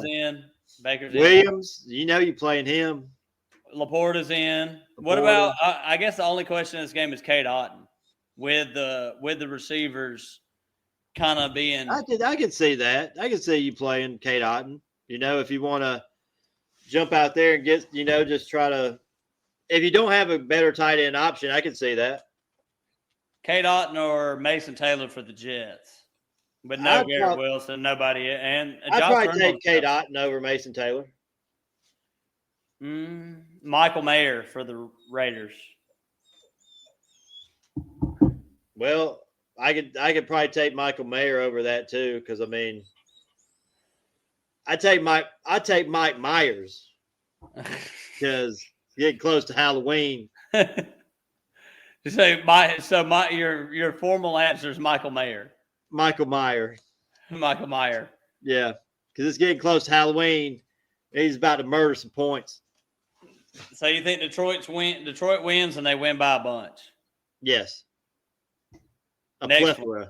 in. Baker's Williams, in. You playing him. Laporta's in. What about? I guess the only question in this game is Cade Otton with the receivers kind of being. I could see that. I could see you playing Cade Otton. If you want to jump out there and get, just try to. If you don't have a better tight end option, I can see that. Cade Otton or Mason Taylor for the Jets. But no Garrett Wilson, nobody. And I'd probably take Cade Otton over Mason Taylor. Michael Mayer for the Raiders. Well, I could probably take Michael Mayer over that too, because I take Mike Myers because getting close to Halloween. Your formal answer is Michael Mayer. Michael Meyer. Michael Meyer. Yeah, because it's getting close to Halloween. He's about to murder some points. So you think Detroit wins and they win by a bunch? Yes. A Next plethora. one.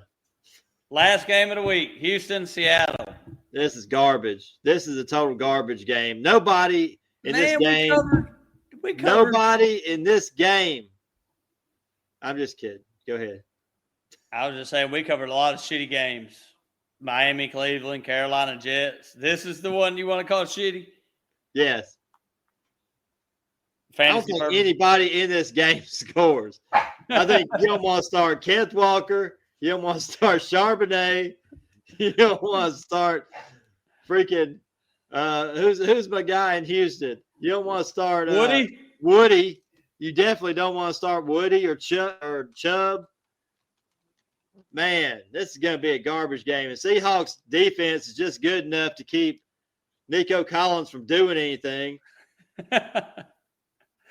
Last game of the week, Houston, Seattle. This is garbage. This is a total garbage game. Nobody in this game. We covered. Nobody in this game. I'm just kidding. Go ahead. I was just saying we covered a lot of shitty games. Miami, Cleveland, Carolina Jets. This is the one you want to call shitty? Yes. Fantasy I don't think anybody in this game scores. I think you don't want to start Kenneth Walker. You don't want to start Charbonnet. You don't want to start freaking who's my guy in Houston? You don't want to start Woody. You definitely don't want to start Woody or Chubb. Man, this is going to be a garbage game. And Seahawks defense is just good enough to keep Nico Collins from doing anything.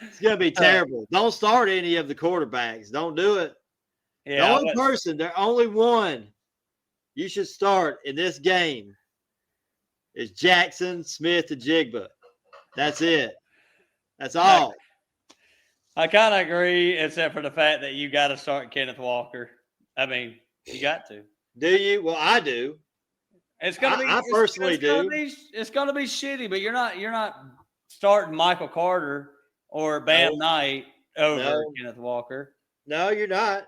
It's going to be terrible. Don't start any of the quarterbacks. Don't do it. Yeah, the only person, the only one you should start in this game is Jackson Smith-Njigba. That's it. That's all. I kind of agree, except for the fact that you got to start Kenneth Walker. I mean, you got to. Do you? Well, I do. It's gonna be. I personally do. It's gonna be shitty, but you're not starting Michael Carter or Bam Knight over Kenneth Walker. No, you're not.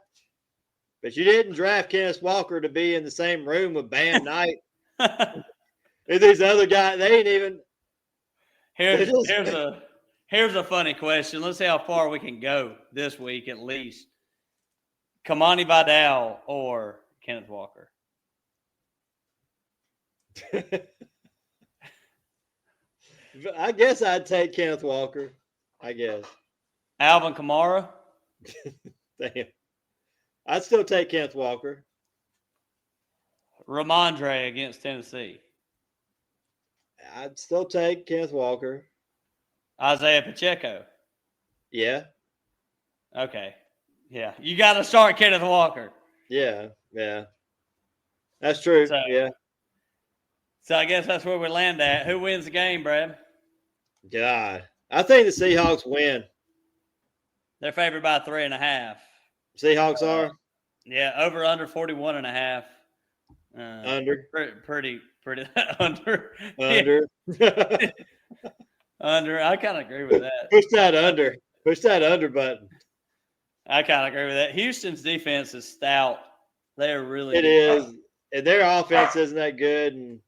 But you didn't draft Kenneth Walker to be in the same room with Bam Knight. And these other guys, they ain't even. Here's a funny question. Let's see how far we can go this week at least. Kamani Vidal or Kenneth Walker? I guess I'd take Kenneth Walker. I guess. Alvin Kamara? Damn. I'd still take Kenneth Walker. Ramondre against Tennessee? I'd still take Kenneth Walker. Isaiah Pacheco? Yeah. Okay. Yeah. You got to start Kenneth Walker. Yeah. That's true. So I guess that's where we land at. Who wins the game, Brad? God. I think the Seahawks win. They're favored by 3.5. Seahawks are? Yeah, over under 41.5. Under. Pretty under. Under. Under. I kind of agree with that. Push that under. Push that under button. I kind of agree with that. Houston's defense is stout. They're really It good. is. And their offense isn't that good. And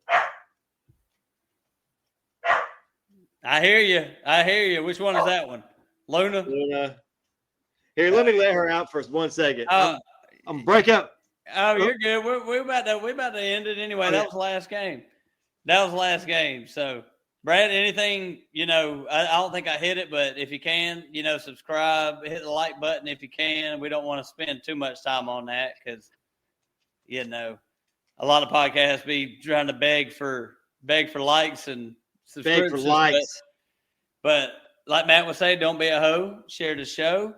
I hear you. Which one is that one? Luna? Here, let me let her out for 1 second. I'm break up. Oh, you're good. We're about to end it anyway. That was the last game. So, Brad, anything, I don't think I hit it, but if you can, subscribe, hit the like button if you can. We don't want to spend too much time on that because, a lot of podcasts be trying to beg for likes and subscriptions. Beg for likes. But like Matt would say, don't be a hoe. Share the show.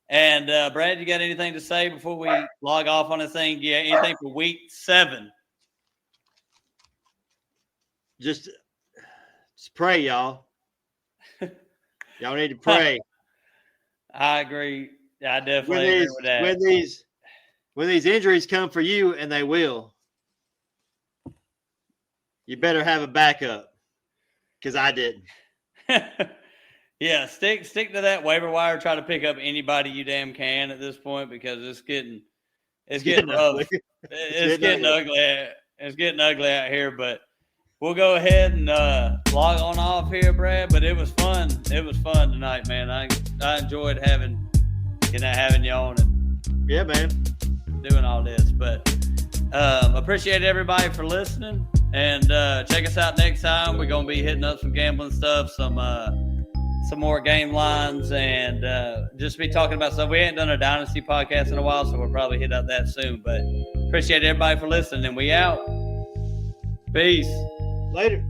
And, Brad, you got anything to say before we log off on this thing? Yeah, anything for week 7? Just pray, y'all. Y'all need to pray. I agree. I definitely agree with that. When these injuries come for you, and they will, you better have a backup because I didn't. Yeah, stick to that waiver wire. Try to pick up anybody you damn can at this point because it's getting rough. It's getting ugly. It's getting ugly out here. But we'll go ahead and log on off here, Brad. But it was fun. It was fun tonight, man. I enjoyed having you on and yeah, man, doing all this. But appreciate everybody for listening and check us out next time. We're gonna be hitting up some gambling stuff, some more game lines, and just be talking about stuff. We ain't done a Dynasty podcast in a while, so we'll probably hit up that soon. But appreciate everybody for listening, and we out. Peace. Later.